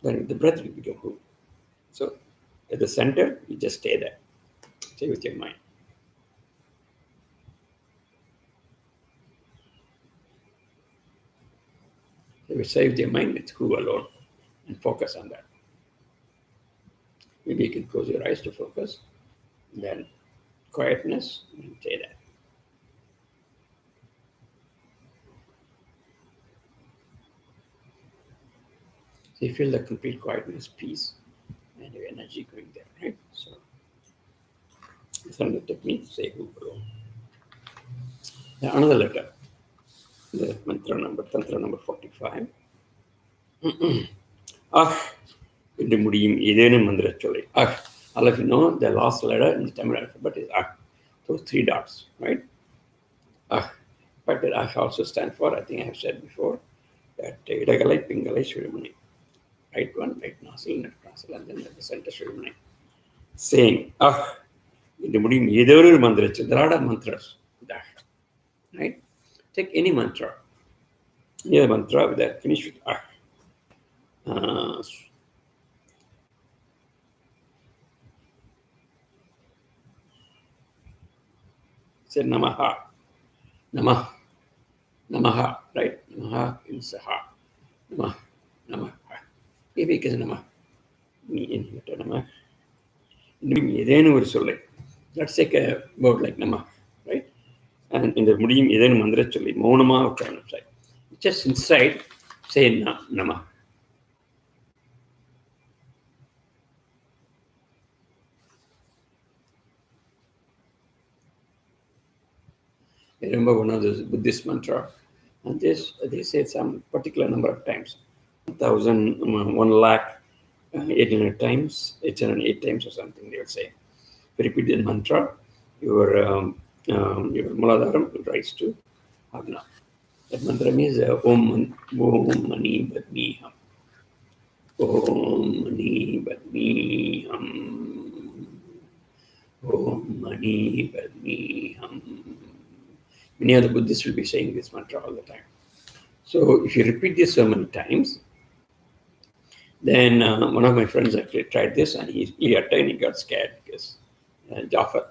Then the breath will become ooh. So at the center, you just stay there. Stay with your mind. If you say with your mind, it's who alone. And focus on that. Maybe you can close your eyes to focus. Then quietness, and say that. So you feel the complete quietness, peace, and your energy going there, right? So it's another technique, say who alone. Now another letter, the tantra number 45. என்று முடியும் ஏதேனும் மந்திர சொல்லை. All of you know the last letter in the Tamil alphabet is those three dots, right? But that also stands for, I think I have said before, that Idagalai, Pingalai, Shivamani. Right one, right nostril, left nostril, and then at the center Shivamani. Saying, என்று முடியும் ஏதோ ஒரு மந்திர சொல். There are a lot of mantras with right? Take any mantra. Any mantra with that, finish with say Namaha. Namaha, right? Namaha is ha. Namaha. Maybe it is Namaha. Me in here, Namaha. ஏதேனும் ஒரு சொல்லை. Let's take a word like Namaha, right? And in the முடியும் ஏதேனும் மந்திர சொல்லி மௌனமாக உட்காரணும் side. Just inside, say Namaha. I remember one of those Buddhist mantra, and this they say some particular number of times, 1,000, 1,800 times, 808 times or something. They would say, if you repeat the mantra, your Muladharam will rise to Agna. That mantra means Om Mani Padmi Ham. Om Mani Padmi Ham. Om Mani Padmi Ham. Many other Buddhists will be saying this mantra all the time. So if you repeat this so many times, then one of my friends actually tried this, and he got scared because Jafar,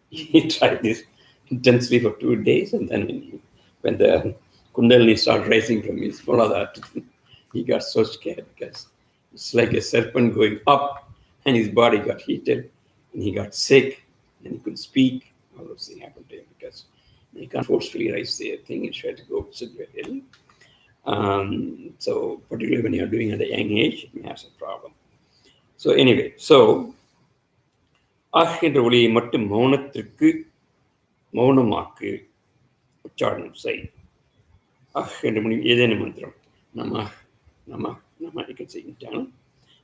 he tried this intensely for 2 days, and then when the Kundalini started rising from his Muladhara, he got so scared because it's like a serpent going up, and his body got heated, and he got sick, and he couldn't speak. All those things happened to him because you can't forcefully raise the thing. You try to go sit very ill. So particularly when you're doing it at a young age, you may have some problem. So anyway, so என்ற ஒளியை மட்டும் மௌனமாக்கு உச்சாரணம் செய். என்று முடியும் ஏதேனும் மந்திரம். Nama, you can say it down.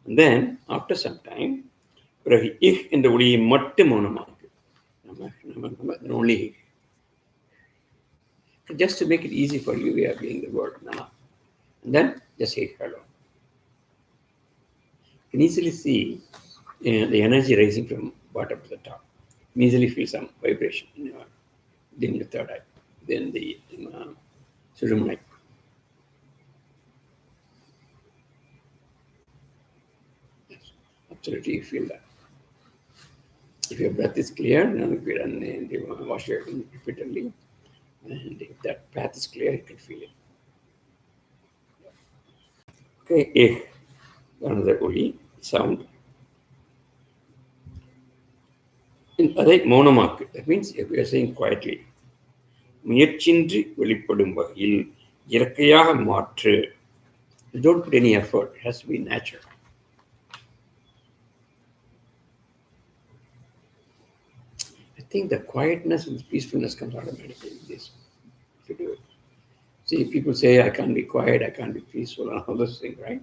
And then after some time, பிறகு இஹ் என்ற ஒளியை மட்டும் மௌனமாக்கு. Only இஹ். Just to make it easy for you, we are doing the word nama. And then just say hello. You can easily see the energy rising from bottom to the top. You can easily feel some vibration in your third eye, then the Sushumna. Yes, absolutely, you feel that. If your breath is clear, if you run the wash your hands repeatedly, and if that path is clear, you can feel it. Okay, another Uli sound. அதை மௌனமாக்கு. That means if we are saying quietly. முயற்சின்றி வெளிப்படும் வகையில் இயற்கையாக மாற்று. You don't put any effort. It has to be natural. I think the quietness and the peacefulness comes automatically with this, if you do it. See, people say, I can't be quiet, I can't be peaceful, and all those things, right?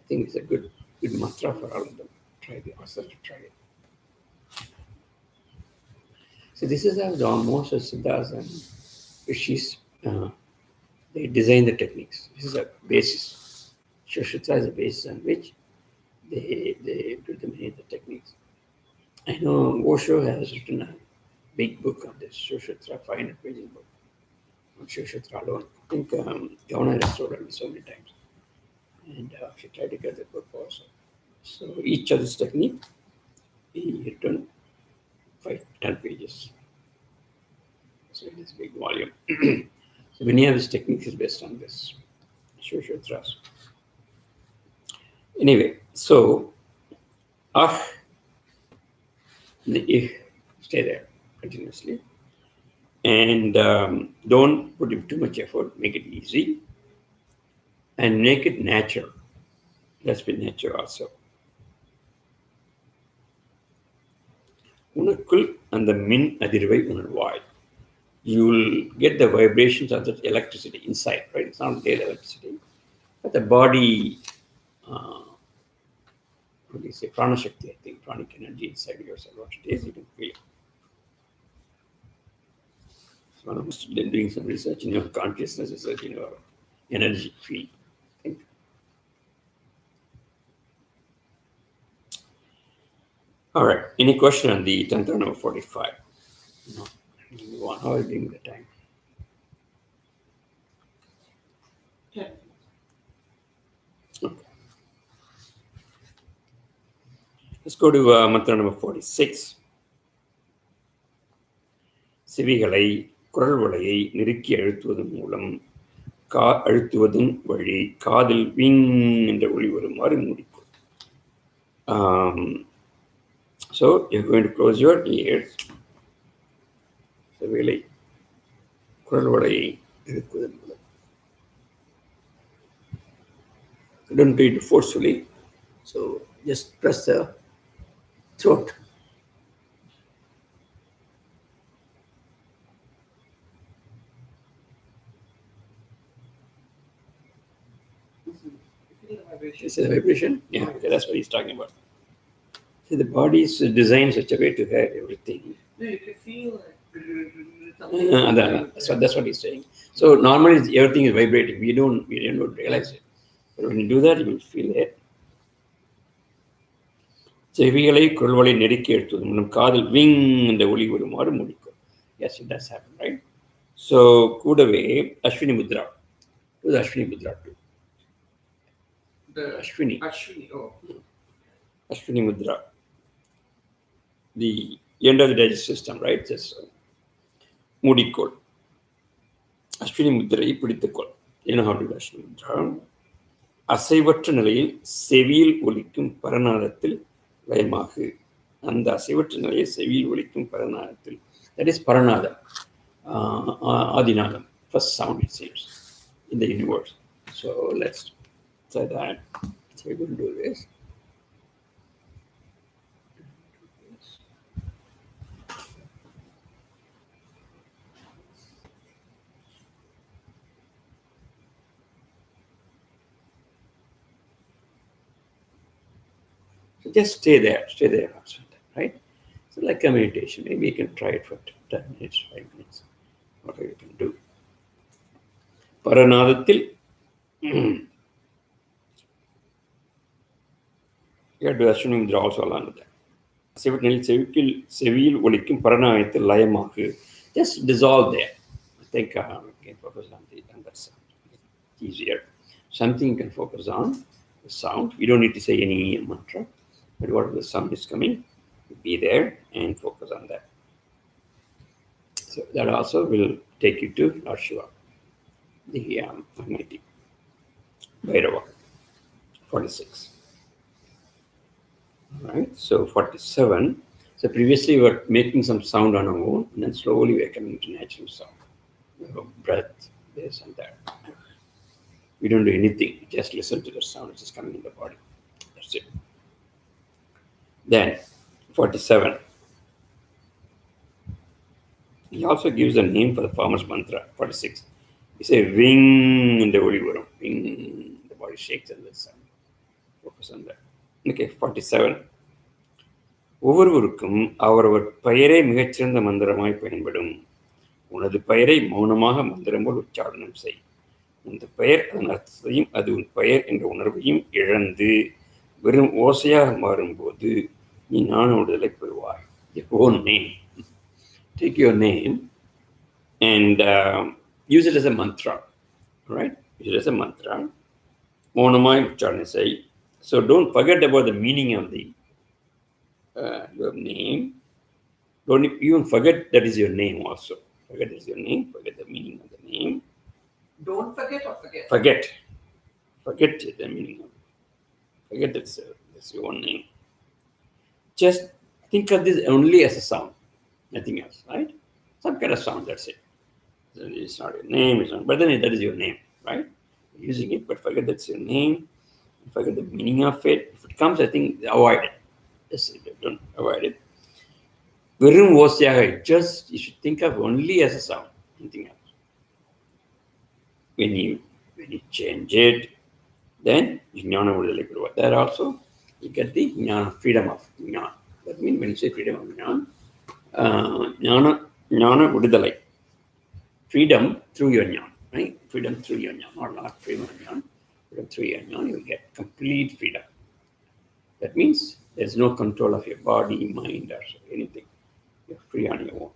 I think it's a good mantra for all of them. Try the ourselves to try it. So this is how most of Siddhas and Rishis, they design the techniques. This is a basis. Sivasutras is a basis on which they do the many of the techniques. I know Osho has written a big book on this, Sivasutra, 500 pages book on Sivasutra alone. I think Governor has told me so many times. And she tried to get the book also. So each of this technique, he written 10 pages. So it is a big volume. So many of his techniques is based on this, Sivasutras. Anyway, so the stay there continuously. And don't put in too much effort, make it easy. And make it natural. Let's be natural also. உனக்குள் அந்த மின் அதிர்வை உணர்வாய். You will get the vibrations of that electricity inside, right? It's not real electricity, but the body, what do you say, prana shakti, I think, pranic energy inside yourself. What it is, you can feel it. So one of us doing some research in your consciousness, research in your energy field. Think. All right. Any question on the Tantra number 45? No. How are you doing the time? Okay. Let's go to mantra number 46. செவிகளை குரல் வளையை நெருக்கி அழுத்துவதன் மூலம் அழுத்துவதன் வழி காதில் wing என்ற ஒளி வருமாறு மூடிக்கும். So you're going to close your ears. செவிகளை குரல் வளையை நெருக்குவதன் மூலம். Don't do it forcefully. So just press the throat. This is a vibration? Yeah, okay, that's what he's talking about. See, the body is designed such a way to have everything. No, you can feel it. So that's what he's saying. So normally everything is vibrating. We don't realize it. But when you do that, you will feel it. செவிகளை குரல்வளை நெருக்கி எடுத்தது மூலம் காதில் wing என்ற ஒளி வருமாறு முடிக்கும். Yes, it does happen, right? So கூடவே Ashwini Mudra. Do the Ashwini Mudra too. The Ashwini. Oh. Ashwini Mudra. The end of the digestive system, right? Just மூடிக்கோள். Ashwini முத்திரையை பிடித்துக்கொள். You know how to do Ashwini Mudra. அசைவற்ற நிலையில் செவியில் ஒலிக்கும் பரநாதத்தில் லயமாகு. அந்த அசைவற்ற நிலையில் செவியில் ஒலிக்கும் பரநாதத்தில். That is Paranadam. Adinadam. First sound it seems in the universe. So let's try that. So we're going to do this. So just stay there also, right? So like a meditation, maybe you can try it for 10 minutes, 5 minutes, whatever you can do. Paranadatil, you have to assume there also along with that. செவியில் ஒலிக்கும் பரணாயத்தில் லயமாக just dissolve there. I think we can focus on that sound. It's easier. Something you can focus on, the sound. You don't need to say any mantra, but whatever the sound is coming, be there and focus on that. So that also will take you to Lord Shiva, the Almighty. Bhairava, 46. All right, so 47. So previously we were making some sound on our own, and then slowly we are coming to natural sound. Breath, this and that. We don't do anything, just listen to the sound which is coming in the body. That's it. Then 47. He also gives a name for the farmer's mantra, 46. He says, wing in the body, wing, the body shakes and the sound. Focus on that. Okay, 47. ஒவ்வொருவருக்கும் அவரவர் பெயரே மிகச்சிறந்த மந்திரமாய் பயன்படும். உனது பெயரை மௌனமாக மந்திரம் போல் உச்சாரணம் செய். உனது பெயர் அதன் அர்த்தத்தையும் அது உன் பெயர் என்ற உணர்வையும் இழந்து வெறும் ஓசையாக மாறும்போது நீ ஞான விடுதலை பெறுவாய். Your own name. Take your name and use it as a mantra. Right? Use it as a mantra. மௌனமாய் உச்சாரணம் செய். So don't forget about the meaning of your name. Don't even forget that is your name also. Forget is your name. Forget the meaning of the name. Don't forget or forget? Forget. Forget the meaning of it. Forget that's your own name. Just think of this only as a sound. Nothing else, right? Some kind of sound, that's it. It's not your name, it's not, but then that is your name, right? You're using it, but forget that's your name. Forget the meaning of it. If it comes, I think avoid it. Just don't avoid it. Verum osyaga, just you should think of only as a sound, nothing else. When you change it, then jnana vidalai peruva. There also you get the jnana, freedom of jnana. That means when you say freedom of jnana, jnana vidalai, freedom through your jnana, right? Freedom through your jnana, or not freedom of jnana, freedom through your jnana, you get complete freedom. That means there's no control of your body, mind, or anything. You're free on your own.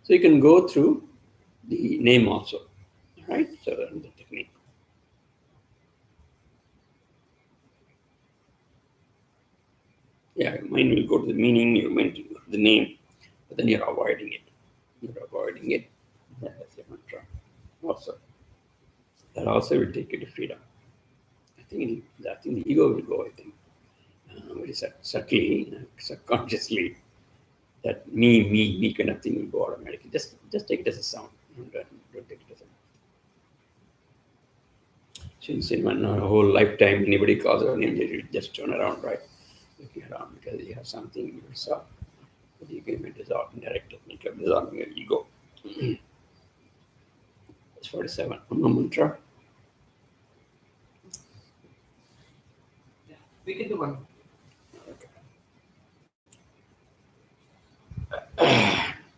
So you can go through the name also, right? So that's the technique. Yeah, your mind will go to the meaning, your mind will go to the name, but then you're avoiding it. You're avoiding it. That's your mantra. Also, that also will take you to freedom. I think the ego will go, I think, very subtly, subconsciously, that me kind of thing will go automatically. Just take it as a sound. Don't take it as a since in one whole lifetime anybody calls your name, you just turn around, right? Looking around because you have something you yourself. But you can dissolve indirect technique of dissolving your ego. It's 47. Om mantra. Yeah, we can do one.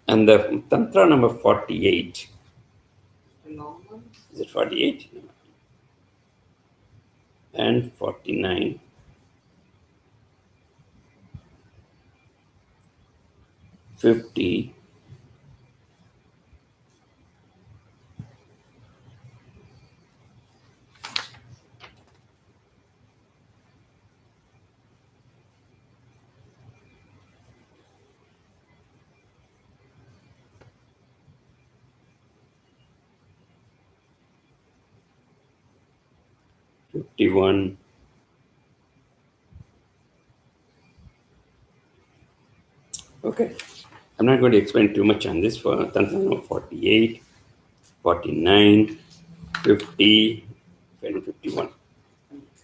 And the tantra number 48. The long one? Is it 48? And 49. 50. 51. Okay. I'm not going to explain too much on this for Tantra number 48, 49, 50, and 51.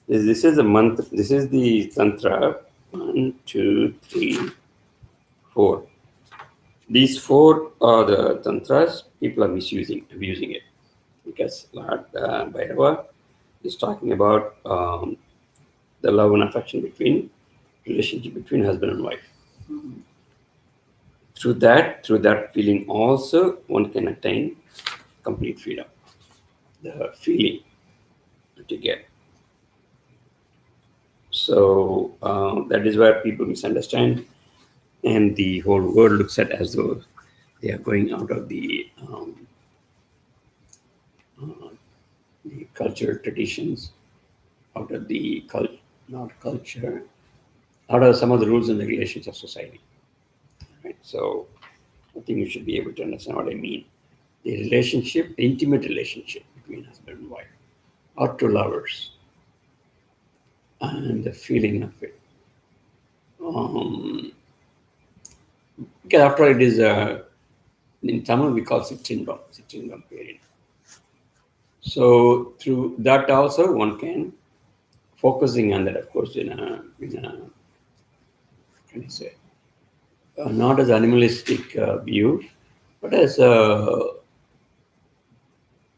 This is a month. This is the Tantra 1, 2, 3, 4. These 4 are the Tantras people are abusing it. Because Lord Bhairava is talking about the love and affection relationship between husband and wife. Mhm. Through that feeling also, one can attain complete freedom. The feeling that you get. So that is where people misunderstand, and the whole world looks at as though they are going out of the cultural traditions, out of the not culture, out of some of the rules and regulations of society. Right? So I think you should be able to understand what I mean. The relationship, the intimate relationship between husband and wife, or two lovers, and the feeling of it. Because after all, it is in Tamil we call Sichingam period. So through that also one can focusing on that, of course, in a can you say not as animalistic view, but as a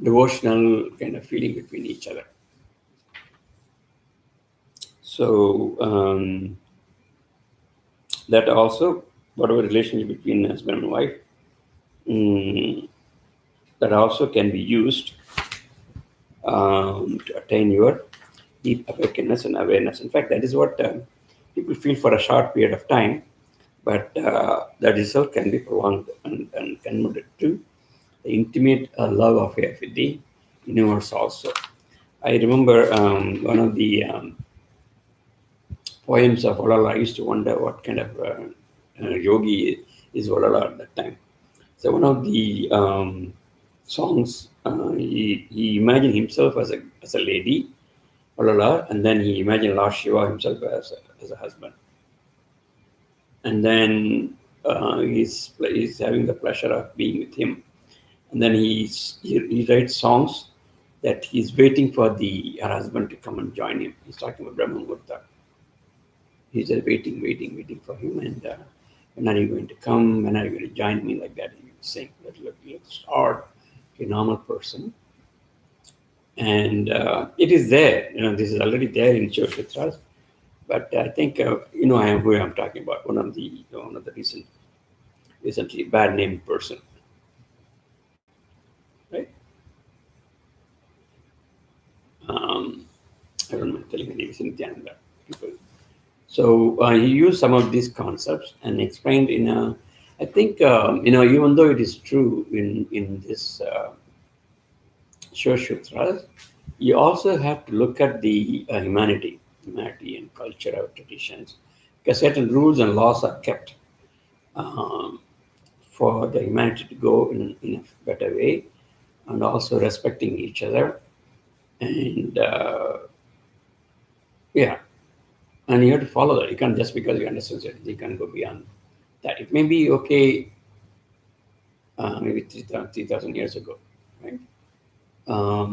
devotional kind of feeling between each other. So that also, whatever relationship between husband and wife, mm, that also can be used to attain your deep awakeness and awareness. In fact, that is what people feel for a short period of time, but the result can be prolonged and converted to the intimate love affair with the universe also. I remember one of the poems of Olala. I used to wonder what kind of yogi is Olala at that time. So one of the songs, he imagined himself as a lady, Olala, and then he imagined Lord Shiva himself as a husband. And then he's having the pleasure of being with him. And then he writes songs that he's waiting for her husband to come and join him. He's talking about Brahma Murta. He's just waiting for him. And when are you going to come? When are you going to join me? Like that, he would sing. Let's start a normal person. And it is there. This is already there in Sivasutras. But I think I am who I'm talking about. One of the recently bad named person, right? I don't know telling the name is Nityananda people. So he used some of these concepts and explained in a. I think even though it is true in this Sutras, you also have to look at the humanity and culture traditions, because certain rules and laws are kept um, for the humanity to go in a better way, and also respecting each other, and yeah, and you have to follow that. You can't just because you understand it, you can't go beyond that. It may be okay, maybe 3,000 years ago, right?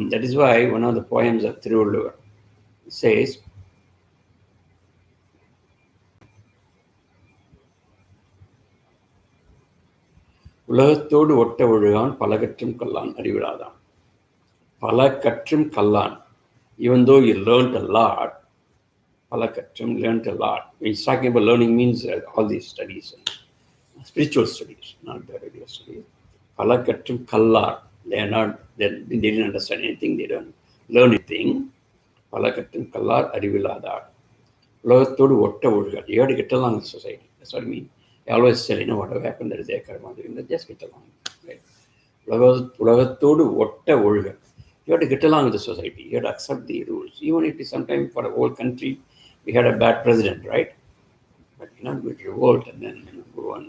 That is why one of the poems of Thiruvallur says, உலகத்தோடு ஒட்ட ஒழுகான் பலகற்றும் கல்லான் அறிவிலாதான். பலகற்றும் கல்லான். Even though you learned a lot, பலகற்றும் learned a lot. He's talking about learning means all these studies, spiritual studies, not the regular studies. பலகற்றும் Kallar. They didn't understand anything, they don't learn anything. பலகற்றும் கல்லார் அறிவிலாதார். உலகத்தோடு ஒட்ட ஒழுகான். You have to get along with society. That's what I mean. I always say, whatever happened, there is a karma doing that, just get along. Right? உலகத்தோடு ஒட்ட ஒழுக. You have to get along with the society. You have to accept the rules. Even if sometimes for a whole country, we had a bad president, right? But you're not going to revolt and then go and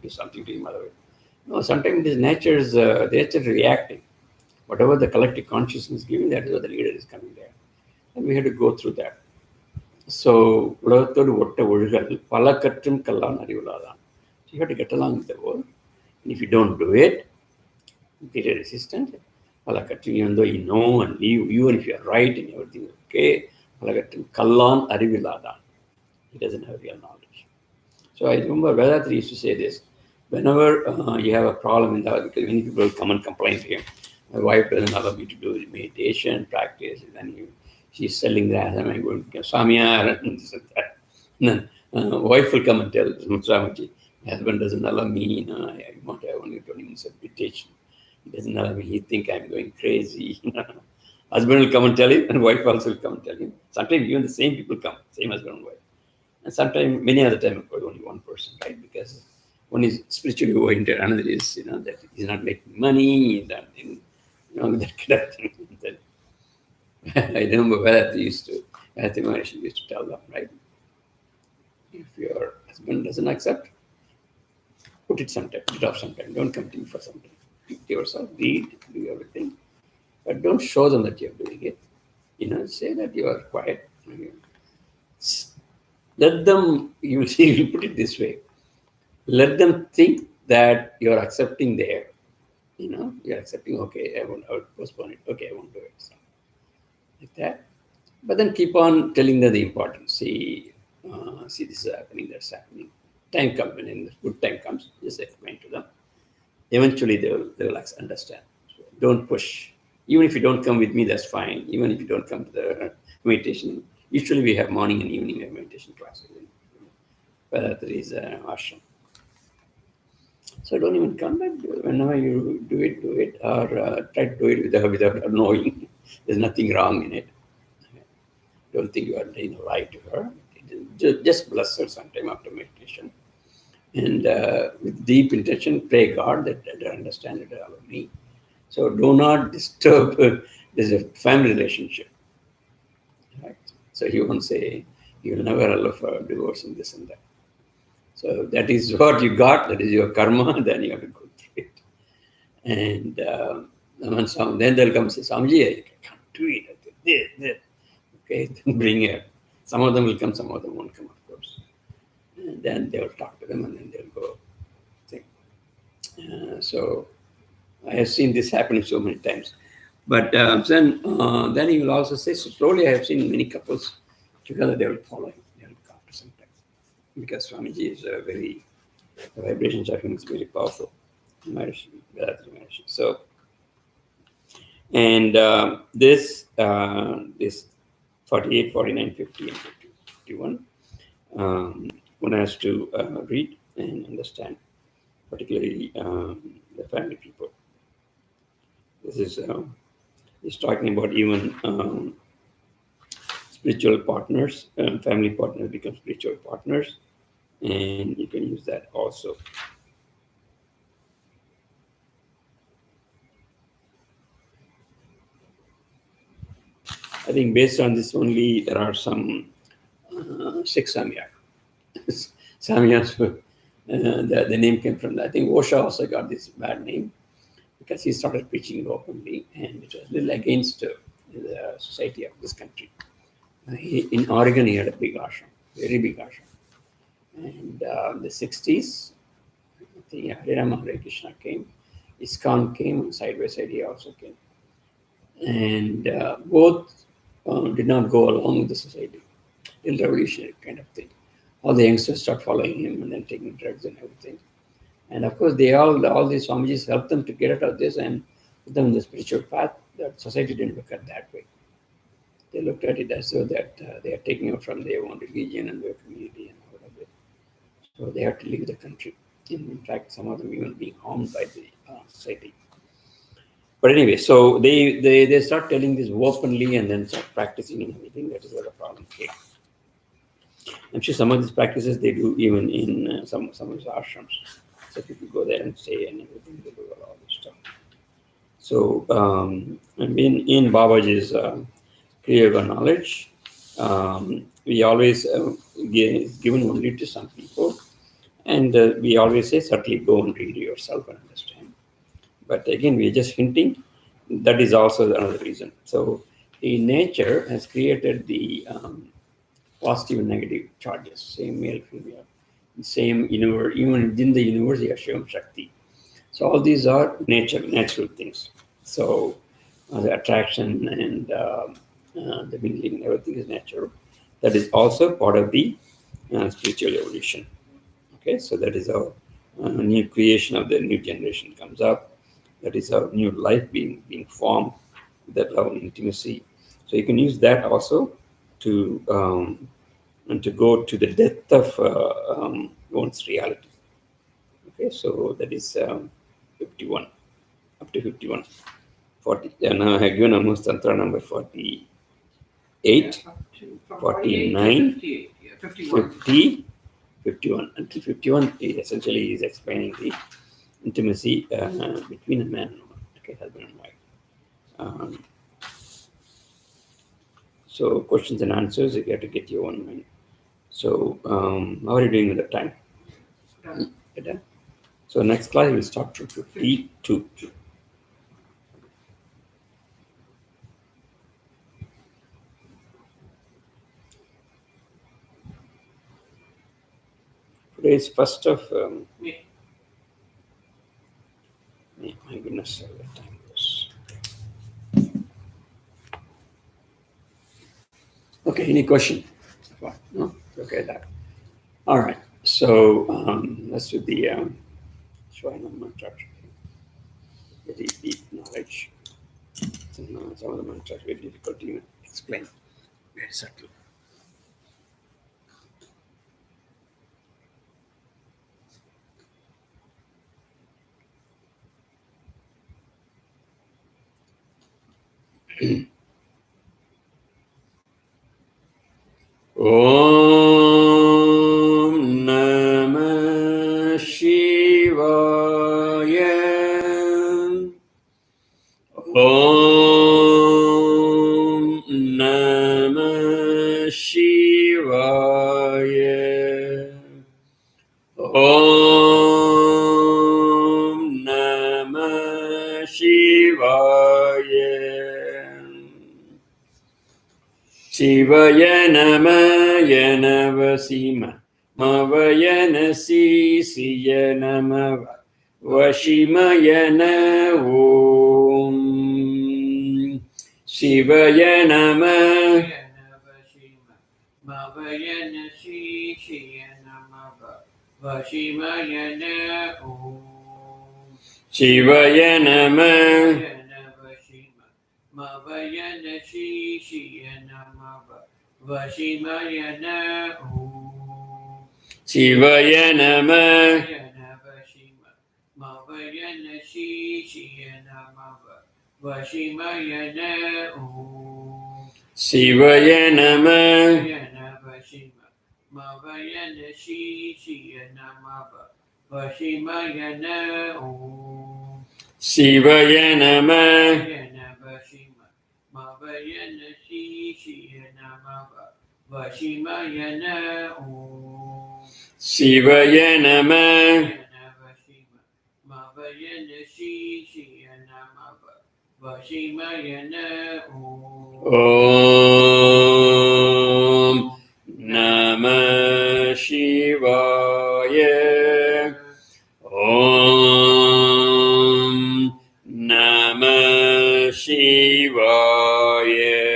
do something to him otherwise. No, sometimes it is nature reacting. Whatever the collective consciousness is giving, that is what the leader is coming there. And we have to go through that. So, உலகத்தோடு ஒட்ட ஒழுகல் பல கற்றும் கல்லான் அறிவுலாதான். So you have to get along with the world. And if you don't do it, be resistant. பல கற்றும், even though you know and even if you are right and everything is okay, பல கற்றும் கல்லான் அறிவிலாதான். He doesn't have real knowledge. So I remember Vedatri used to say this. Whenever you have a problem in that, because many people come and complain to him, my wife doesn't allow me to do meditation, practice, and then she's selling the am I going to Samyar and this and that. And then wife will come and tell Swamiji, my husband doesn't allow me, I want to have only 20 minutes of meditation. He doesn't allow me, he think I'm going crazy. Husband will come and tell him, and wife also will come and tell him. Sometimes even the same people come, same husband and wife. And sometimes, many other times, only one person, right? Because one is spiritually oriented, another is, that he's not making money, that, that kind of thing. I remember Vedanta Maharshi used to tell them, right? If your husband doesn't accept, put it off sometime. Don't come to me for some time. Do yourself, read, do everything. But don't show them that you're doing it. Say that you are quiet. Let them, you see, you put it this way. Let them think that you're accepting there. You're accepting, okay, I will postpone it. Okay, I won't do it. So, like that. But then keep on telling them the importance. See, this is happening, that's happening. Time comes, when the good time comes, just explain to them. Eventually, they will understand. So don't push. Even if you don't come with me, that's fine. Even if you don't come to the meditation, usually we have morning and evening meditation classes. But there is an ashram. So don't even come, but whenever you do it, or try to do it without knowing. There's nothing wrong in it. Don't think you are doing right to her. Just bless her sometime after meditation. And with deep intention, pray God that I understand it all of me. So do not disturb. There's a family relationship. Right? So he won't say, you will never allow for divorce and this and that. So that is what you got, that is your karma, then you have to go through it. And then they'll come and say, Swamiji, I can't do it. This. Okay, then bring her. Some of them will come, some of them won't come, of course. And then they'll talk to them and then they'll go. So I have seen this happening so many times. But then he will also say, so slowly I have seen many couples together, they will follow him. They will come after some time. Because Swamiji is the vibrations of him is very powerful. So, and this 48, 49, 50, and 51, one has to read and understand, particularly the family people. This is talking about even spiritual partners, family partners become spiritual partners, and you can use that also. I think based on this only, there are some 6 samyas. Samyas, the name came from that. I think Osho also got this bad name because he started preaching it openly, and it was a little against the society of this country. In Oregon, he had a big ashram, very big ashram. And the 60s, I think Hare Rama Hare Krishna came, ISKCON came, and side by side he also came. And both did not go along with the society. A revolutionary kind of thing. All the youngsters start following him and then taking drugs and everything. And of course, all these Swamijis helped them to get out of this and put them in the spiritual path. That society didn't look at that way. They looked at it as though that they are taking out from their own religion and their community and all of it. So they have to leave the country. In fact, some of them even being harmed by the society. But anyway, so they start telling this openly and then start practicing and everything. That is where the problem came. I'm sure some of these practices they do even in some of the ashrams. So people go there and say and everything, they do all this stuff. So in Babaji's Kriya knowledge, we always given only to some people, and we always say certainly go and read yourself and understand. But again, we are just hinting. That is also another reason. So in nature has created the positive and negative charges, same male, female, same universe, even within the universe, you have Shivam Shakti. So all these are natural things. So the attraction and the mingling, everything is natural. That is also part of the spiritual evolution. Okay, so that is how new creation of the new generation comes up. That is how new life being formed, that love and intimacy. So you can use that also to go to the depth of one's reality. Okay, so that is 51, up to 51. 40. Now I have given almost tantra number 48, Up to from 49, 58. Yeah, 51. 50, 51. Until 51, he essentially is explaining the intimacy between a man and woman, okay, husband and wife. So questions and answers, you have to get your own mind. So how are you doing with the time? Done. You're done. So next class we'll start from 52. Today is first of May. my goodness, how the time goes. Okay, any question? No? Okay, that. All right. So let's do the Shwana mantra. Very deep knowledge. Some of the mantras very difficult to even explain. Very subtle. Om Namah Shivaya. Om Namah Shivaya. Om Namah Shivaya. Shivaya Namaya Navasima Mavayana Sisiya Namava Vashimayana Om Shivaya Namah Mavayana Shishiyana Mava Vashimayana Om Shivaya Namah Mavayana Shishiyana Mava Vashimayana Om Shivaya Namah Mavayana Shishiyana Mava Vashimayana Om Shivaya Namah Mavayana Shishiyana Mava Vashimayana Om Shivaya Namah Mavayana Shishiyana Mava Vashimayana Om Shivaya Namah Mavayana Shishiyana Mava Vashimayana Om Om Namah Shivaya. Om Namah Shivaya.